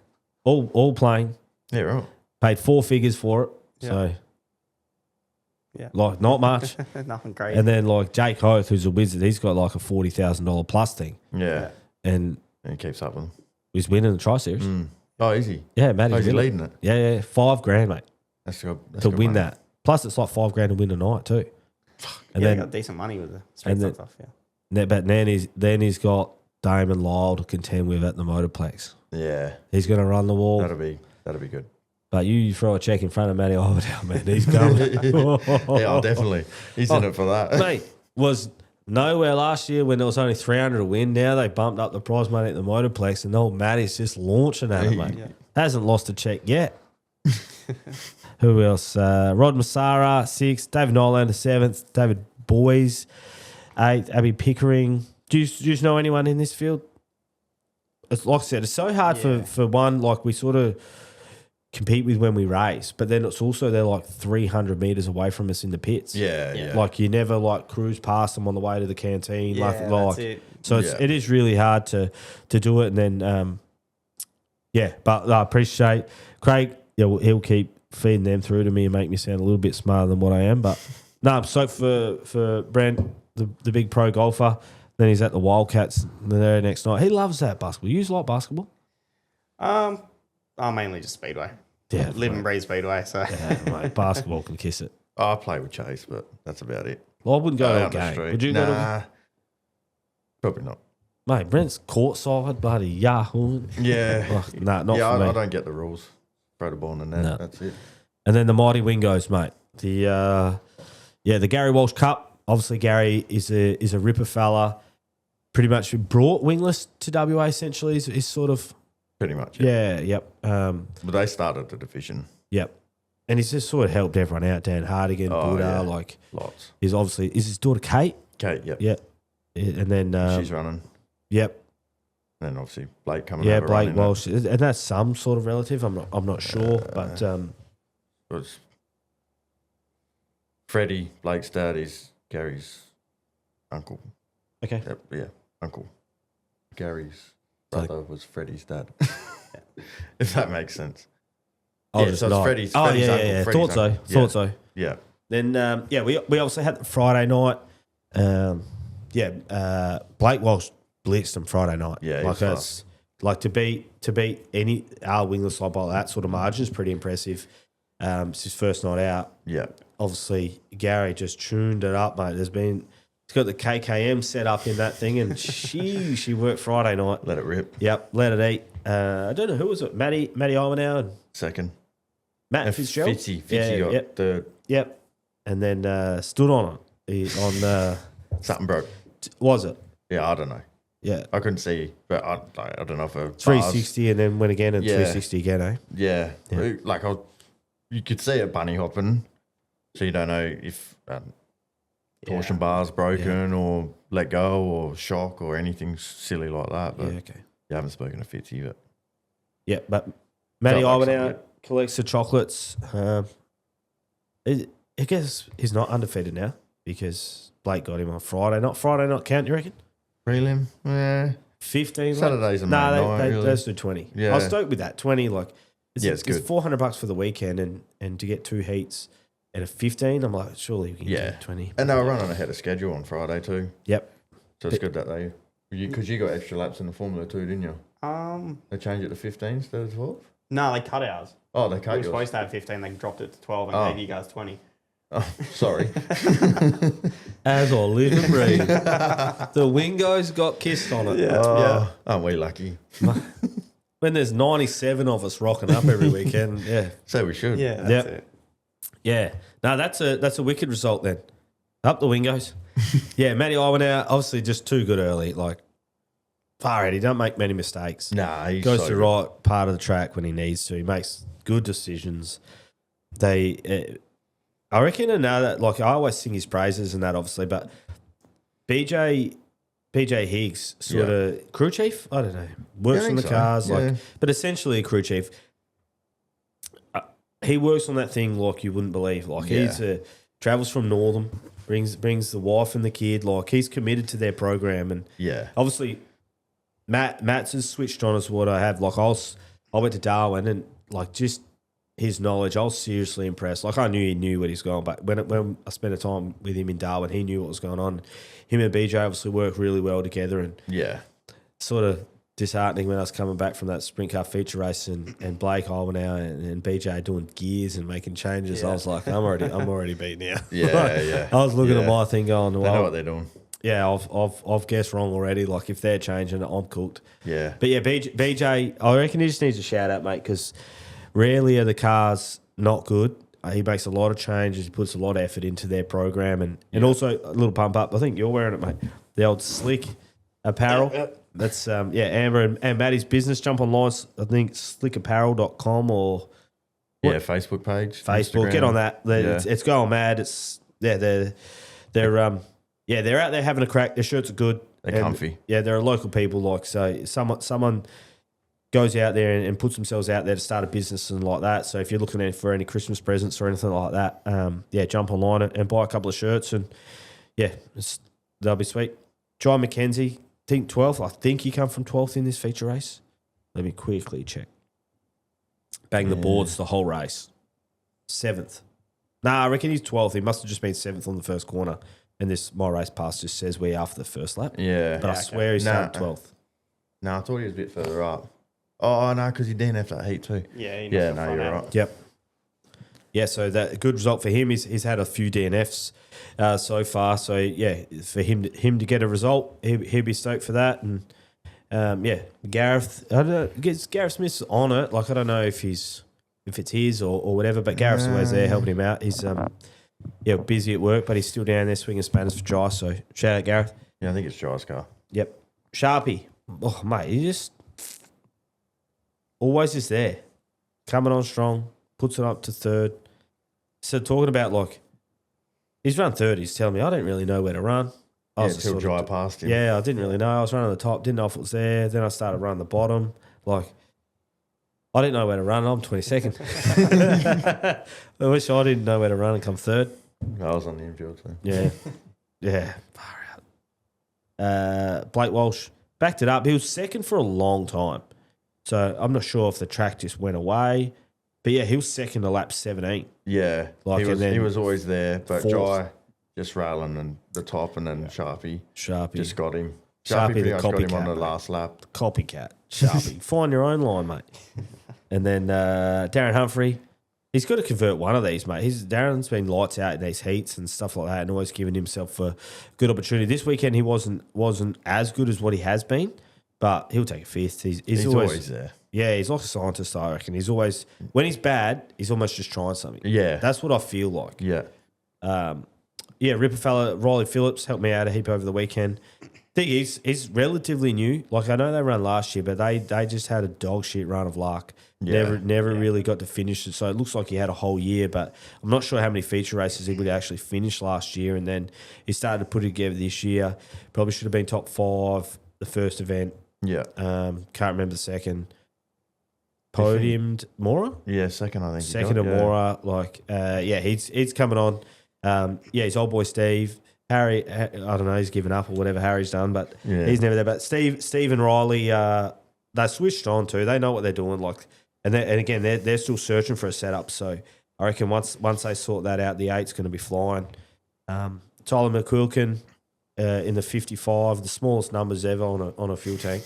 all playing. Yeah, right. Paid 4 figures for it. Yeah. So Yeah. like not much. Nothing crazy. And then like Jake Hoth, who's a wizard, he's got like a $40,000 plus thing, Yeah. and And he keeps up with them. he's winning the Tri Series. Oh, easy. Yeah, Matty's Oh, is he winning. leading it? Yeah, $5,000, mate, That's good. That's to good win money. that. Plus, it's like $5,000 to win a night too. And yeah, then, got decent money with the street and stock then- stuff. Yeah. but then he's got Damon Lyle to contend with at the Motorplex. Yeah. He's going to run the wall. That'll be good. But you throw a check in front of Matty Overdale, man, he's going. Yeah, oh, definitely. He's in it for that. Mate, was nowhere last year when there was only 300 to win. Now they bumped up the prize money at the Motorplex, and old Matty's just launching at it, mate. Yeah. Hasn't lost a check yet. Who else? Rod Massara, 6th. David Nylander, 7th. David Boys, 8th. Abby Pickering. Do you know anyone in this field? It's like I said, it's so hard Yeah. for one, like we sort of compete with when we race, but then it's also they're like 300 metres away from us in the pits. Yeah, yeah. Like you never like cruise past them on the way to the canteen. Yeah, nothing that's like it. so Yeah. it is really hard to do it. And then yeah, but I appreciate Craig. Yeah, well, he'll keep feeding them through to me and make me sound a little bit smarter than what I am. But no, I'm stoked for Brent, the big pro golfer. Then he's at the Wildcats the very next night. He loves that basketball. You like basketball? I'm mainly just speedway. Yeah, Live and breathe speedway. So Yeah, mate, basketball can kiss it. I play with Chase, but that's about it. Well, I wouldn't go to a Out the game. street. Would you go to a Nah, probably not. Mate, Brent's courtside, bloody Yahoo. Yeah. Oh, nah, not yeah, for me. I don't get the rules. Throw the ball in the net. No. That's it. And then the Mighty Wingos, mate. The Gary Walsh Cup. Obviously, Gary is a ripper fella. Pretty much brought wingless to WA. Essentially, is sort of Pretty much. yep, But they started the division. yep. And he's just sort of helped everyone out. Dan Hardigan, Oh, Buddha, yeah. like Lots. is his daughter Kate. Kate, yep. Yep. And then She's running. yep, And then obviously Blake coming yeah, over. Blake running Walsh, and that's some sort of relative. I'm not sure, but It was Freddie, Blake's dad, is Gary's uncle. okay. Yep, yeah, uncle. Gary's So- brother was Freddie's dad. If that makes sense. I'll Yeah, just so it's nod. Freddie's- Oh Freddie's yeah, uncle, yeah. Freddie's Thought so. uncle. Thought so. Yeah. Then we also had the Friday night. Blake Walsh blitzed him Friday night. Yeah, he like was that's like to beat any our wingless side by that sort of margin is pretty impressive. It's his first night out. Yeah. Obviously, Gary just tuned it up, mate. He's got the KKM set up in that thing, and she worked Friday night. Let it rip. Yep, let it eat. I don't know who was it. Matty Iwanow and Second. Matt And Fitzgerald. Fitzy Yeah, got yep. third. Yep, and then stood on it. Something broke. Was it? Yeah, I don't know. Yeah. I couldn't see, but I don't know if a 360 and then went again and Yeah. 360 again, eh? Yeah, Yeah. like you could see it bunny hopping, so you don't know if torsion bar's broken or let go or shock or anything silly like that. But Yeah, okay. you haven't spoken to Fitzy, but Yeah, but Matty Felt like Iwanow something. collects the chocolates. I guess he's not undefeated now because Blake got him on Friday. Not Friday night count, you reckon? prelim, yeah, 15? Saturday's a No, main night, really. let's do 20. Yeah. I was stoked with that. 20, like, Yeah, it's good. $400 for the weekend and to get 2 heats and a 15, I'm like, surely we can Yeah. do 20. and they were running ahead of schedule on Friday too. Yep. So it's good that because you got extra laps in the Formula 2, didn't you? They changed it to 15 instead of 12. No, they cut ours. Oh, they We cut were yours. supposed to have 15. They dropped it to 12 and Oh. gave you guys 20. Oh, sorry. As I live and breathe. The Wingos got kissed on it. Oh, aren't we lucky? When there's 97 of us rocking up every weekend, yeah. So we should. Yeah, that's Yep. it. Yeah. No, that's a wicked result then. Up the Wingos. Yeah, Matty Iwanow, obviously just too good early. Like, far out. He don't make many mistakes. Nah, he's Goes so to the good. right part of the track when he needs to. He makes good decisions. They, I reckon, another like I always sing his praises and that obviously, but BJ Higgs sort of crew chief. I don't know, works on the cars, like, but essentially a crew chief. He works on that thing like you wouldn't believe. Like he's travels from Northam, brings the wife and the kid. Like he's committed to their program, and obviously Matt's as switched on as what I have. Like I went to Darwin, and like just his knowledge, I was seriously impressed. Like I knew he knew what he's going, but when I spent a time with him in Darwin, he knew what was going on. Him and BJ obviously work really well together, and sort of disheartening when I was coming back from that sprint car feature race and Blake Ivanhoe and BJ doing gears and making changes. I was like, I'm already beat now. I was looking at my thing going, well, they know what they're doing. Yeah, I've guessed wrong already. Like if they're changing it, I'm cooked. Yeah, but yeah, BJ, I reckon he just needs a shout out, mate, because rarely are the cars not good. He makes a lot of changes. He puts a lot of effort into their program, and also a little pump up. I think you're wearing it, mate. The old Slick apparel. That's Amber and Matty's business. Jump online, I think slickapparel.com or Facebook page, Facebook. Instagram. Get on that. It's going mad. They're out there having a crack. Their shirts are good. They're comfy. Yeah, they're local people. Like so, someone goes out there and puts themselves out there to start a business and like that. So if you're looking for any Christmas presents or anything like that, jump online and buy a couple of shirts, and they'll be sweet. John McKenzie. I think 12th. I think he come from 12th in this feature race. Let me quickly check. Bang the boards the whole race. 7th. Nah, I reckon he's 12th. He must have just been 7th on the first corner. And my race pass just says we're after the first lap. Yeah. But I swear he's 12th. No, I thought he was a bit further up. Oh, no, because he didn't have that heat too. Yeah, you're right. Yep. Yeah, so that a good result for him. He's had a few DNFs so far. So yeah, for him to get a result, he'd be stoked for that. And Gareth, I don't know, Gareth Smith's on it. Like I don't know if it's his or whatever, but Gareth's always there helping him out. He's busy at work, but he's still down there swinging spanners for Jai. So shout out Gareth. Yeah, I think it's Jai's car. Yep, Sharpie. Oh mate, he just always just there, coming on strong. Puts it up to third. So talking about like, he's run third. He's telling me I don't really know where to run. Until Jai passed him. Yeah, I didn't really know. I was running the top. Didn't know if it was there. Then I started running the bottom. Like, I didn't know where to run. I'm 22nd. I wish I didn't know where to run and come third. I was on the infield too. Yeah. Far out. Blake Walsh backed it up. He was second for a long time. So I'm not sure if the track just went away. But yeah, he was second to lap 17. Yeah, he was always there, but fourth. Jai just railing and the top, and then Sharpie just got him. Sharpie pretty the much got him on copycat, the last lap. Copycat, Sharpie. Find your own line, mate. And then Darren Humphrey, he's got to convert one of these, mate. Darren's been lights out in these heats and stuff like that, and always giving himself a good opportunity. This weekend he wasn't as good as what he has been, but he'll take a fifth. He's always there. Yeah, he's like a scientist, I reckon. He's always, when he's bad, he's almost just trying something. Yeah. That's what I feel like. Yeah. Ripper fella, Riley Phillips helped me out a heap over the weekend. Thing is, he's relatively new. Like, I know they ran last year, but they just had a dog shit run of luck. Yeah. Never really got to finish it. So it looks like he had a whole year, but I'm not sure how many feature races he would actually finish last year. And then he started to put it together this year. Probably should have been top 5 the first event. Yeah. Can't remember the second. Podiumed Mora? Yeah, second, I think. Second to Mora. Like, he's coming on. His old boy Steve. Harry, I don't know, he's given up or whatever Harry's done, but he's never there. But Steve and Riley, they switched on too. They know what they're doing. Like, and again, they're still searching for a setup. So I reckon once they sort that out, the 8's going to be flying. Tyler McQuilkin in the 55, the smallest numbers ever on a fuel tank.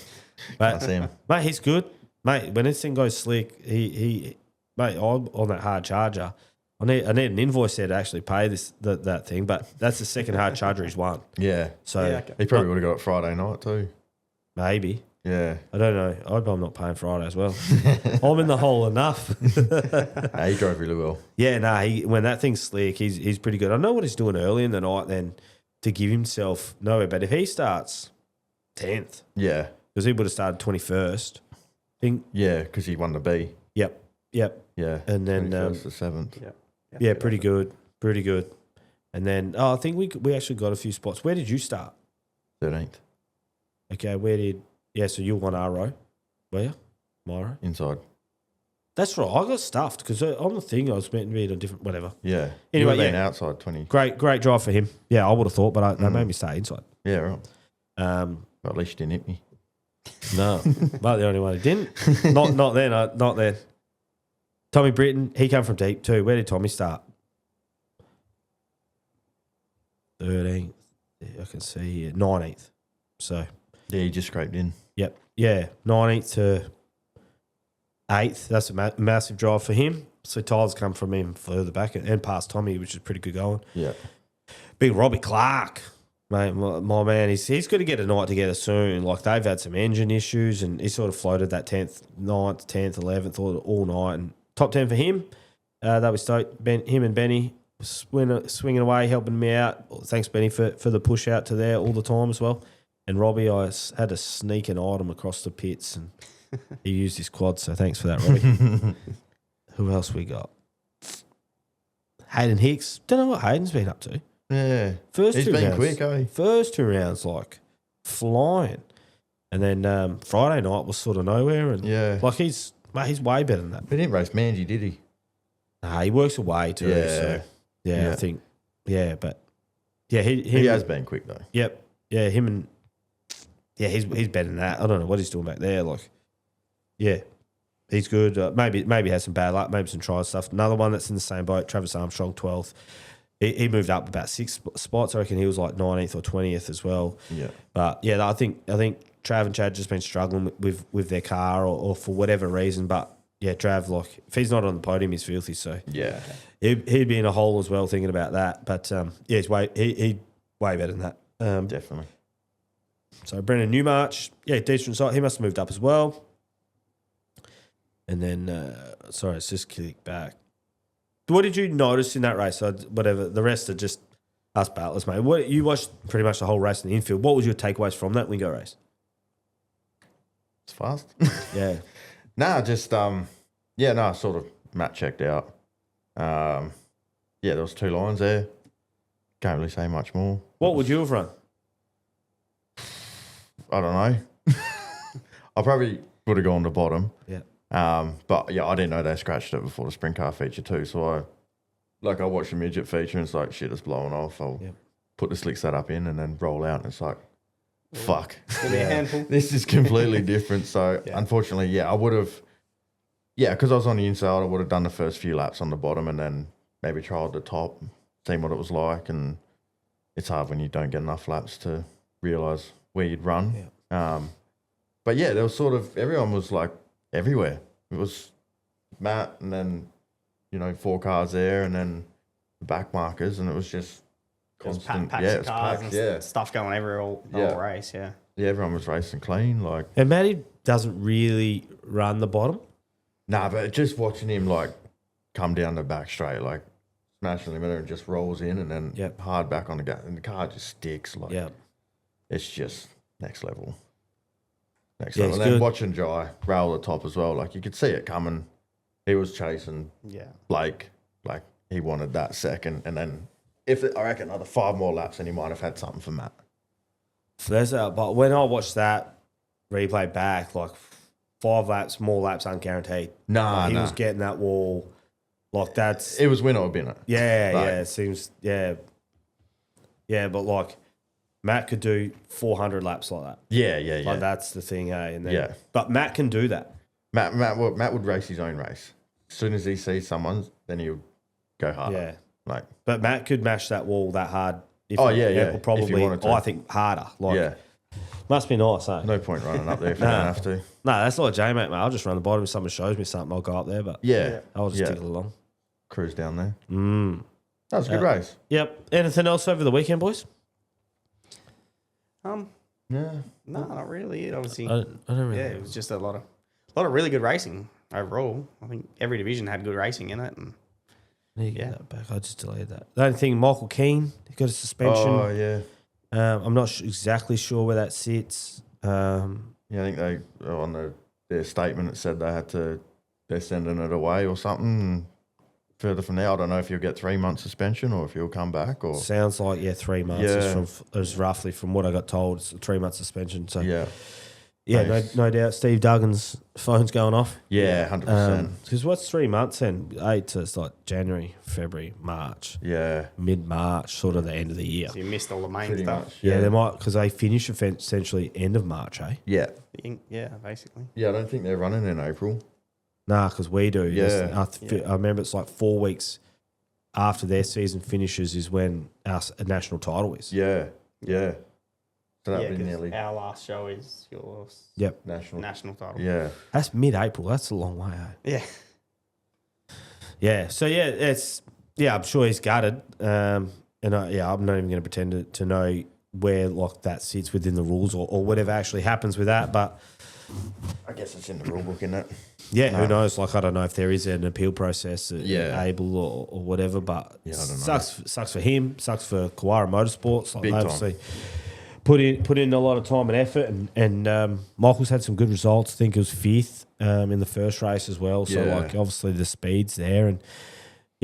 But I see him. Mate, he's good. Mate, when this thing goes slick, I'm on that hard charger. I need an invoice there to actually pay that thing, but that's the second hard charger he's won. Yeah. So he probably would have got it Friday night too. Maybe. Yeah. I don't know. I hope I'm not paying Friday as well. I'm in the hole enough. He drove really well. Yeah, when that thing's slick, he's pretty good. I know what he's doing early in the night then to give himself nowhere, but if he starts 10th, yeah, because he would have started 21st. Yeah, because he won the B. Yep. Yep. Yeah. And then 21st to 7th. yeah, pretty good. And then I think we actually got a few spots. Where did you start? 13th. Okay, so you won our row. Where? My row? Inside. That's right. I got stuffed because on the thing I was meant to be in a different whatever. Yeah. Anyway, you were outside 20. Great drive for him. Yeah, I would have thought, but they made me stay inside. Yeah, right. Well, at least you didn't hit me. No, but the only one who didn't. Not then. Not then. Tommy Britton, he came from deep too. Where did Tommy start? 13th. Yeah, I can see here. 19th. So. Yeah, you just scraped in. Yep. Yeah, 19th to 8th. That's a massive drive for him. So Tyler's come from him further back and past Tommy, which is pretty good going. Yeah. Big Robbie Clark. Mate, my man, he's got to get a night together soon. Like, they've had some engine issues, and he sort of floated that 10th, 9th, 10th, 11th all night. And top 10 for him. That was stoked. Him and Benny swinging away, helping me out. Thanks, Benny, for the push out to there all the time as well. And Robbie, I had to sneak an item across the pits, and he used his quad, so thanks for that, Robbie. Who else we got? Hayden Hicks. Don't know what Hayden's been up to. Yeah. He's been rounds, quick, eh? First 2 rounds, like, flying. And then Friday night was sort of nowhere. And Yeah. like, he's way better than that. He didn't race Mangy, did he? Nah, he works away too. Yeah. So, Yeah. I think, but yeah, He has been quick, though. Yep. Yeah, him and, yeah, he's better than that. I don't know what he's doing back there. Like, yeah, he's good. Maybe has some bad luck, maybe some trial stuff. Another one that's in the same boat, Travis Armstrong, 12th. He moved up about 6 spots. I reckon he was like 19th or 20th as well. Yeah. But yeah, I think Trav and Chad just been struggling with their car or for whatever reason. But yeah, Trav, like, if he's not on the podium, he's filthy. So Yeah. he'd be in a hole as well thinking about that. But yeah, he's way better than that. Definitely. So Brendan Newmarch, yeah, decent side. He must have moved up as well. And then, sorry, it's just clicked back. What did you notice in that race? Whatever, the rest are just us battlers, mate. You watched pretty much the whole race in the infield. What was your takeaways from that Wingo race? It's fast. Yeah. Just sort of Matt checked out. Yeah, there was 2 lines there. Can't really say much more. What would you have run? I don't know. I probably would have gone to bottom. Yeah. But yeah, I didn't know they scratched it before the sprint car feature too. So I watched the midget feature and it's like, shit, it's blowing off. I'll put the slick setup in and then roll out and it's like, fuck. This is completely different. So unfortunately, I would have, because I was on the inside, I would have done the first few laps on the bottom and then maybe tried the top, seen what it was like. And it's hard when you don't get enough laps to realise where you'd run. Yeah. But yeah, there was sort of, everyone was like everywhere. It was Matt and then, 4 cars there and then the back markers and it was just constant. It was cars and stuff going everywhere the whole race, yeah. Yeah, everyone was racing clean. Like, And Matty doesn't really run the bottom. Nah, but just watching him like come down the back straight, like smashing the limiter and just rolls in and then hard back on the gas and the car just sticks. Like, it's just next level. Next level. And then watching Jai rail the top as well, like you could see it coming. He was chasing Blake, like he wanted that second. And then I reckon another 5 more laps and he might have had something for Matt. But when I watched that replay back, like 5 laps, more laps unguaranteed. He was getting that wall. Like that's... It was win or bin it. Yeah, it seems... Yeah, but like Matt could do 400 laps like that. Yeah. Like that's the thing, eh? And then, but Matt can do that. Matt would race his own race. As soon as he sees someone, then he'll go harder. Yeah. But Matt could mash that wall that hard. Probably, I think, harder. Like, must be nice, eh? No point running up there if you don't have to. No, that's like J-Mate, mate. I'll just run the bottom. If someone shows me something, I'll go up there. But I'll just tickle along. Cruise down there. That was a good race. Yep. Anything else over the weekend, boys? No, not really. It obviously, I don't really. Yeah, it was just a lot of really good racing overall. I think every division had good racing in it, and get that back. I just deleted that. The only thing, Michael Keane, he got a suspension. Oh yeah. I'm not exactly sure where that sits. I think they on their statement it said they had to they're sending it away or something. Further from there, I don't know if you'll get 3 months suspension or if you'll come back. Or Sounds like 3 months is roughly from what I got told. It's a 3 month suspension. So no doubt. Steve Duggan's phone's going off. Yeah, 100%. Because what's 3 months then? 8 to it's like January, February, March. Yeah, mid-March, sort of the end of the year. So you missed all the main pretty stuff. much. Yeah, they might because they finish essentially end of March, eh? Yeah, Yeah, basically. yeah. I don't think they're running in April. Nah, because we do. Yeah. I remember it's like 4 weeks after their season finishes is when our national title is. Yeah, yeah. So that'd be 'cause nearly our last show is your Yep. national. title. Yeah, That's mid-April. That's a long way, eh? Yeah. Yeah. So I'm sure he's gutted. I'm not even going to pretend to know where like that sits within the rules or whatever actually happens with that. But I guess it's in the rule book, isn't it? yeah, who knows? Like I don't know if there is an appeal process, able or whatever. But Yeah, I don't know. sucks for him. Sucks for Kawara Motorsports. Like Big they time. obviously put in a lot of time and effort, and Michael's had some good results. I think it was 5th in the first race as well. So Yeah. like obviously the speed's there, and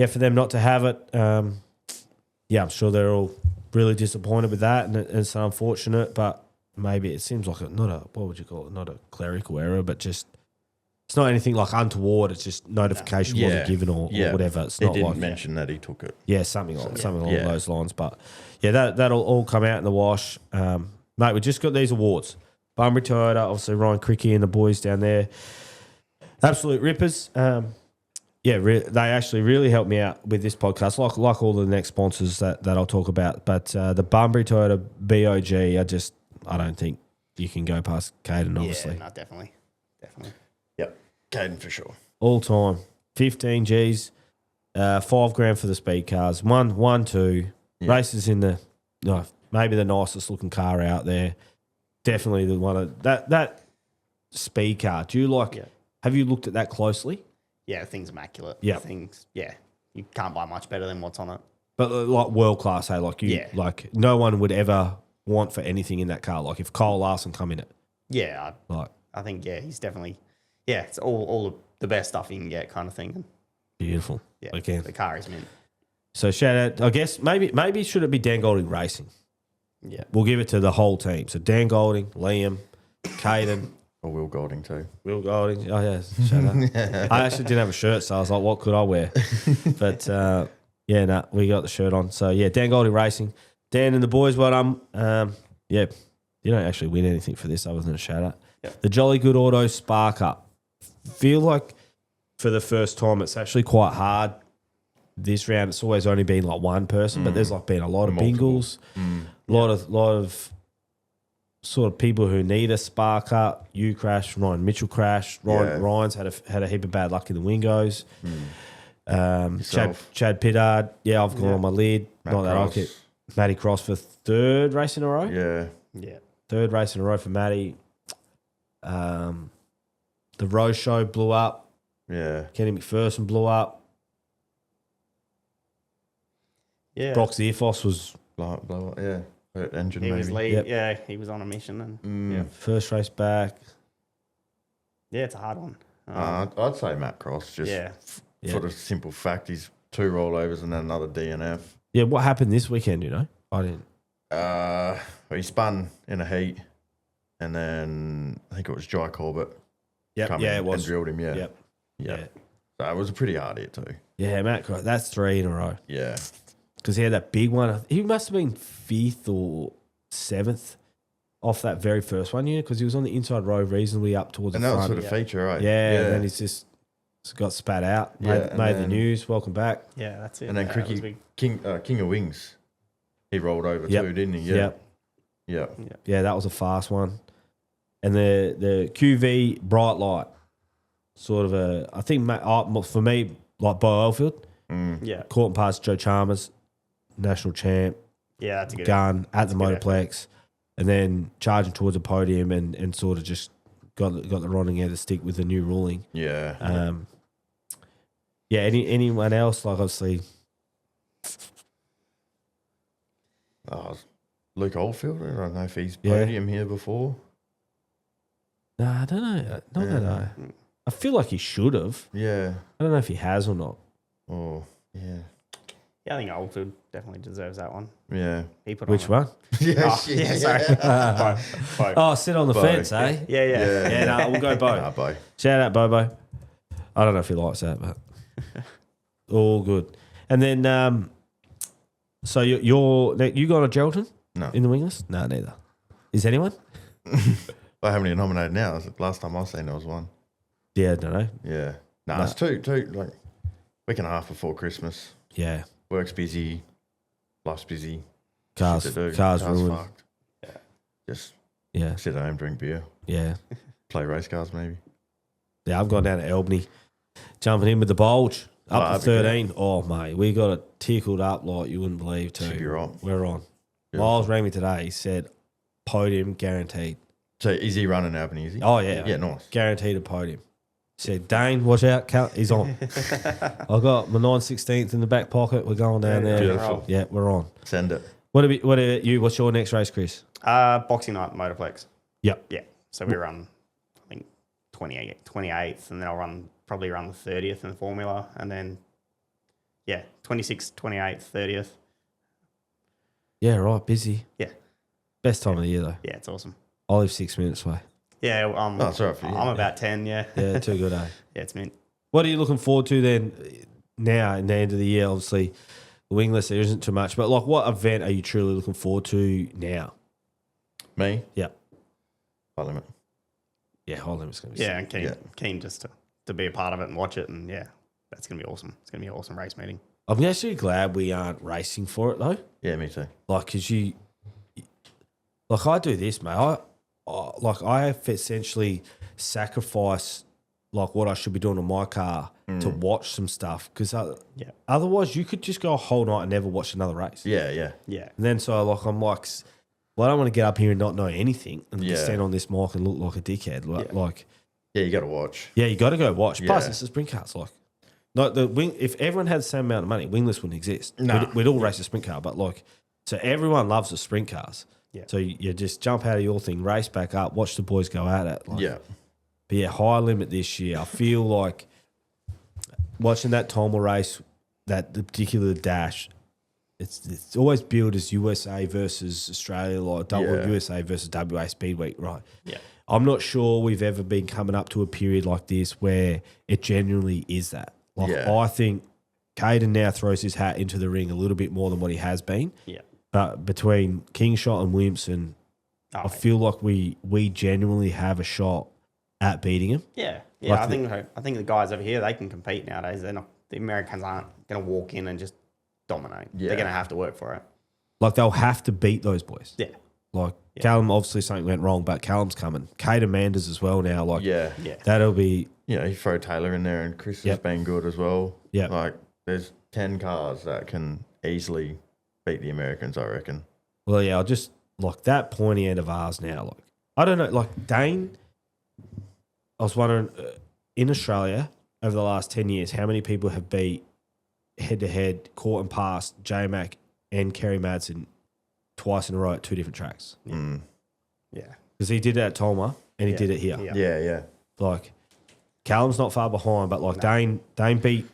for them not to have it, I'm sure they're all really disappointed with that, and it's unfortunate. But maybe it seems like not a clerical error, but just it's not anything like untoward. It's just notification wasn't given or whatever. It's They not didn't like mention that he took it. yeah, something along those lines. But that'll all come out in the wash. Mate, we just got these awards. Bunbury Toyota, obviously Ryan Cricky and the boys down there. Absolute rippers. They actually really helped me out with this podcast, like all the next sponsors that I'll talk about. But the Bunbury Toyota BOG, I don't think you can go past Kaiden, obviously. Yeah, no, definitely. Yep, Kaiden for sure. All time. 15 Gs, $5,000 for the speed cars. One, two. Yeah. Races in maybe the nicest looking car out there. Definitely the one of that speed car. Do you have you looked at that closely? Yeah, the thing's immaculate. Yeah. You can't buy much better than what's on it. But like world class, hey, like no one would ever want for anything in that car. Like if Kyle Larson come in it. Yeah, Like I think, he's definitely, it's all the best stuff you can get kind of thing. beautiful. Yeah, Again. the car is mint. So shout out, I guess maybe should it be Dan Golding Racing? Yeah. We'll give it to the whole team. So Dan Golding, Liam, Kaiden, Or Will Golding too. Will Golding. Oh yeah, shout out. I actually didn't have a shirt, so I was like, what could I wear? But we got the shirt on. So yeah, Dan Golding Racing. Dan and the boys, well done. You don't actually win anything for this other than a shout out. Yep. The Jolly Good Auto Spark Up. Feel like for the first time it's actually quite hard this round. It's always only been like one person, but there's like been a lot of bingles, a lot of sort of people who need a spark up. You crashed, Ryan Mitchell crashed. Ryan's had a heap of bad luck in the Wingos. Chad Pittard, I've gone on my lid. Not that I'll get Matty Cross for third race in a row. Yeah. Third race in a row for Matty. The Rose Show blew up. Yeah. Kenny McPherson blew up. Yeah. Brock's Earfoss was Blow up, yeah. Hurt engine He maybe. was lead. Yep. Yeah, he was on a mission. And first race back. it's a hard one. I'd say Matt Cross, just Yeah. for the simple fact he's 2 rollovers and then another DNF. Yeah, what happened this weekend, you know? I didn't. He spun in a heat and then I think it was Jai Corbett. Yep, it was. And drilled him, yeah. Yep. Yeah. So it was a pretty hard hit too. Yeah, Matt, that's 3 in a row. Yeah. Because he had that big one. He must have been 5th or 7th off that very first one, because he was on the inside row reasonably up towards And the that was front. for the feature, right? Yeah, and then he's just got spat out. Yeah, Made the then- news. Welcome back. Yeah, that's it. And then Yeah, it was Cricky, big. King of Wings, he rolled over too, didn't he? Yep. Yeah. Yeah, that was a fast one. And the QV Bright Light, sort of I think for me, like Bo Elfield, Yeah. caught and passed Joe Chalmers, national champ, Yeah, that's a good gun at the good Motorplex, and then charging towards the podium and sort of just got the running out of stick with the new ruling. Yeah. Anyone else, like obviously, Luke Oldfield, I don't know if he's Yeah. podium here before. no, I don't know. Not that I feel like he should have. Yeah. I don't know if he has or not. Oh, yeah. Yeah, I think Oldfield definitely deserves that one. Yeah. He put Which one? Yeah, Oh, yeah, sorry. Both. Oh, sit on the Bo. fence, eh? Yeah. Yeah, no, we'll go Bo. Nah, bye. Shout out Bobo. I don't know if he likes that, but all good. And then, so you got a Geraldton No. in the wingless? No, neither. Is anyone? How many are nominated now? Last time I seen there was one. Yeah, I don't know. Yeah. Nah, No. it's two, like, week and a half before Christmas. Yeah, Work's busy. Life's busy. cars Shit to do. ruined. Fucked. Yeah. Just Yeah, sit at home, drink beer, yeah, play race cars maybe. yeah. I've gone down to Albany, jumping in with the bulge up to that'd be 13. Oh mate, we got it tickled up like you wouldn't believe too. Should be right. We're on. Yeah. Miles rang me today. He said podium guaranteed. So is he running Albany, is he? Oh yeah, Yeah, nice. guaranteed a podium. Said Dane, watch out, he's on. I got my 9/16 in the back pocket. We're going down there. Beautiful. Yeah, we're on. Send it. What about you? What's your next race, Chris? Boxing night Motorplex. Yep. Yeah. So we run, I think, 28th, and then I'll probably run the 30th in the Formula, and then, 26th, 28th, 30th. Yeah, right. Busy. Yeah. Best time of the year though. Yeah, it's awesome. I live 6 minutes away. Yeah, it's all right for you. I'm about 10, yeah. Yeah, too good, eh? Yeah, it's mint. What are you looking forward to then? Now, in the end of the year, obviously, the wingless there isn't too much, but like, what event are you truly looking forward to now? Me? Yeah. High limit. Yeah, high limit's going to be Yeah, sick. and keen just to be a part of it and watch it, and that's going to be awesome. It's going to be an awesome race meeting. I'm actually glad we aren't racing for it though. Yeah, me too. Like, because like I do this, mate. I have essentially sacrificed like what I should be doing on my car to watch some stuff because otherwise you could just go a whole night and never watch another race. Yeah, yeah. Yeah. And then so like I'm like, well, I don't want to get up here and not know anything and just Yeah. stand on this mic and look like a dickhead. Like Yeah, you got to watch. yeah, you got to go watch. Plus, Yeah. it's a sprint car. It's like the wing. If everyone had the same amount of money, wingless wouldn't exist. Nah. We'd all race a sprint car, but like, so everyone loves the sprint cars. Yeah. So you just jump out of your thing, race back up, watch the boys go at it. Like, Yeah. But yeah, high limit this year. I feel like watching that Tolma race, the particular dash, it's always billed as USA versus Australia, like Yeah. USA versus WA Speedway, right? Yeah. I'm not sure we've ever been coming up to a period like this where it genuinely is that. Like Yeah. I think Kaiden now throws his hat into the ring a little bit more than what he has been. Yeah. But between Kingshot and Williamson, Oh, I feel like we genuinely have a shot at beating him. Yeah, yeah. Like I think the guys over here, they can compete nowadays. They're not. The Americans aren't going to walk in and just dominate. Yeah. They're going to have to work for it. Like they'll have to beat those boys. Yeah, Like Callum, obviously something went wrong, but Callum's coming. Kaiden Manders as well now. Like Yeah. yeah, that'll be You know, you throw Taylor in there and Chris has Yep. been good as well. Yep. Like, there's 10 cars that can easily beat the Americans, I reckon. well, yeah. I'll just like that pointy end of ours now. Like I don't know. Like Dane, I was wondering in Australia over the last 10 years, how many people have beat head to head, caught and passed J-Mac and Kerry Madsen twice in a row at two different tracks? Mm. yeah, Because he did it at Tolma and he Yeah. did it here. Yeah. Yeah, yeah. Like Callum's not far behind, but like Dane beat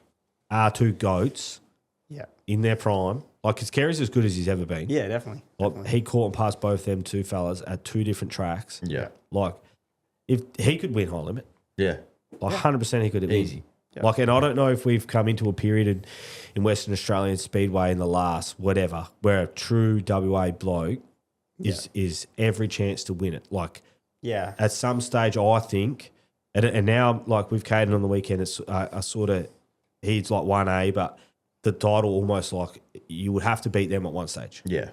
our two goats yeah, in their prime. Like, because Kerry's as good as he's ever been. yeah. Definitely. Like, he caught and passed both them two fellas at two different tracks. Yeah. Like, if he could win high limit, Yeah. like 100% he could have Easy. Yeah. Like, and I don't know if we've come into a period in Western Australian Speedway in the last whatever where a true WA bloke is every chance to win it. Like, Yeah, at some stage, I think, and now like with Kaiden on the weekend, it's a sort of he's like 1A, but the title almost like you would have to beat them at one stage. Yeah.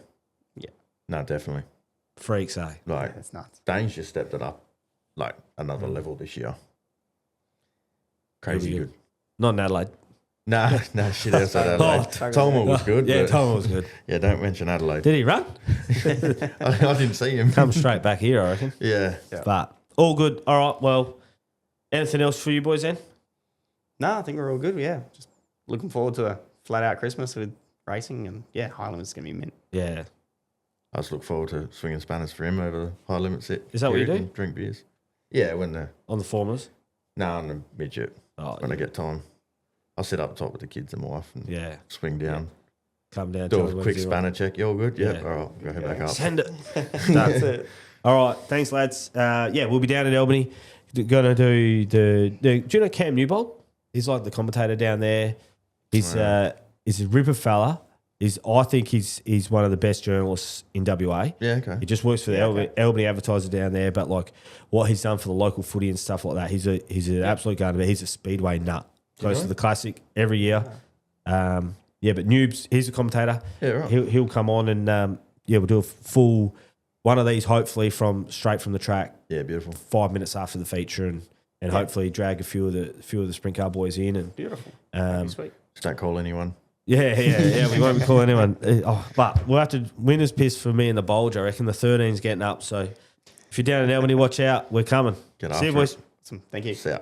Yeah. No, definitely. Freaks, eh? Like, that's nuts. Dane's just stepped it up like another level this year. Crazy Really good. Not in Adelaide. Nah, no shit outside Adelaide. Oh, Tolma was good. Yeah, but- Tolma was good. Yeah, don't mention Adelaide. Did he run? I didn't see him. Come straight back here, I reckon. Yeah. But all good. All right. Well, anything else for you boys then? No, I think we're all good. Yeah, just looking forward to a flat out Christmas with racing, and high limit's going to be mint. Yeah. I just look forward to swinging spanners for him over the high limit set. Is that what you period do? and drink beers. Yeah, when the On the formulas. No, I'm a midget Oh, when I get time. I'll sit up top with the kids and my wife and yeah. swing down. Come down. Do tell a me quick when's you spanner check. You all good? Yep. Yeah. All right. Go head back up. Send it. That's it. All right. Thanks, lads. Yeah, we'll be down in Albany. Going to do do you know Cam Newbold? He's like the commentator down there. He's a ripper fella. I think he's one of the best journalists in WA. Yeah, okay. He just works for the Albany Advertiser down there, but like what he's done for the local footy and stuff like that, he's an absolute gun. But he's a speedway nut. Goes to the Classic every year. But Noobs, he's a commentator. Yeah, right. He'll come on and we'll do a full one of these hopefully straight from the track. Yeah, beautiful. 5 minutes after the feature and hopefully drag a few of the sprint car boys in and Beautiful. sweet. Just don't call anyone. Yeah. We won't be calling anyone. But we'll have to winner's piss for me and the bulge. I reckon the 13's getting up. So if you're down in Albany, watch out. We're coming. Get See you, after it. boys. Awesome. Thank you. See ya.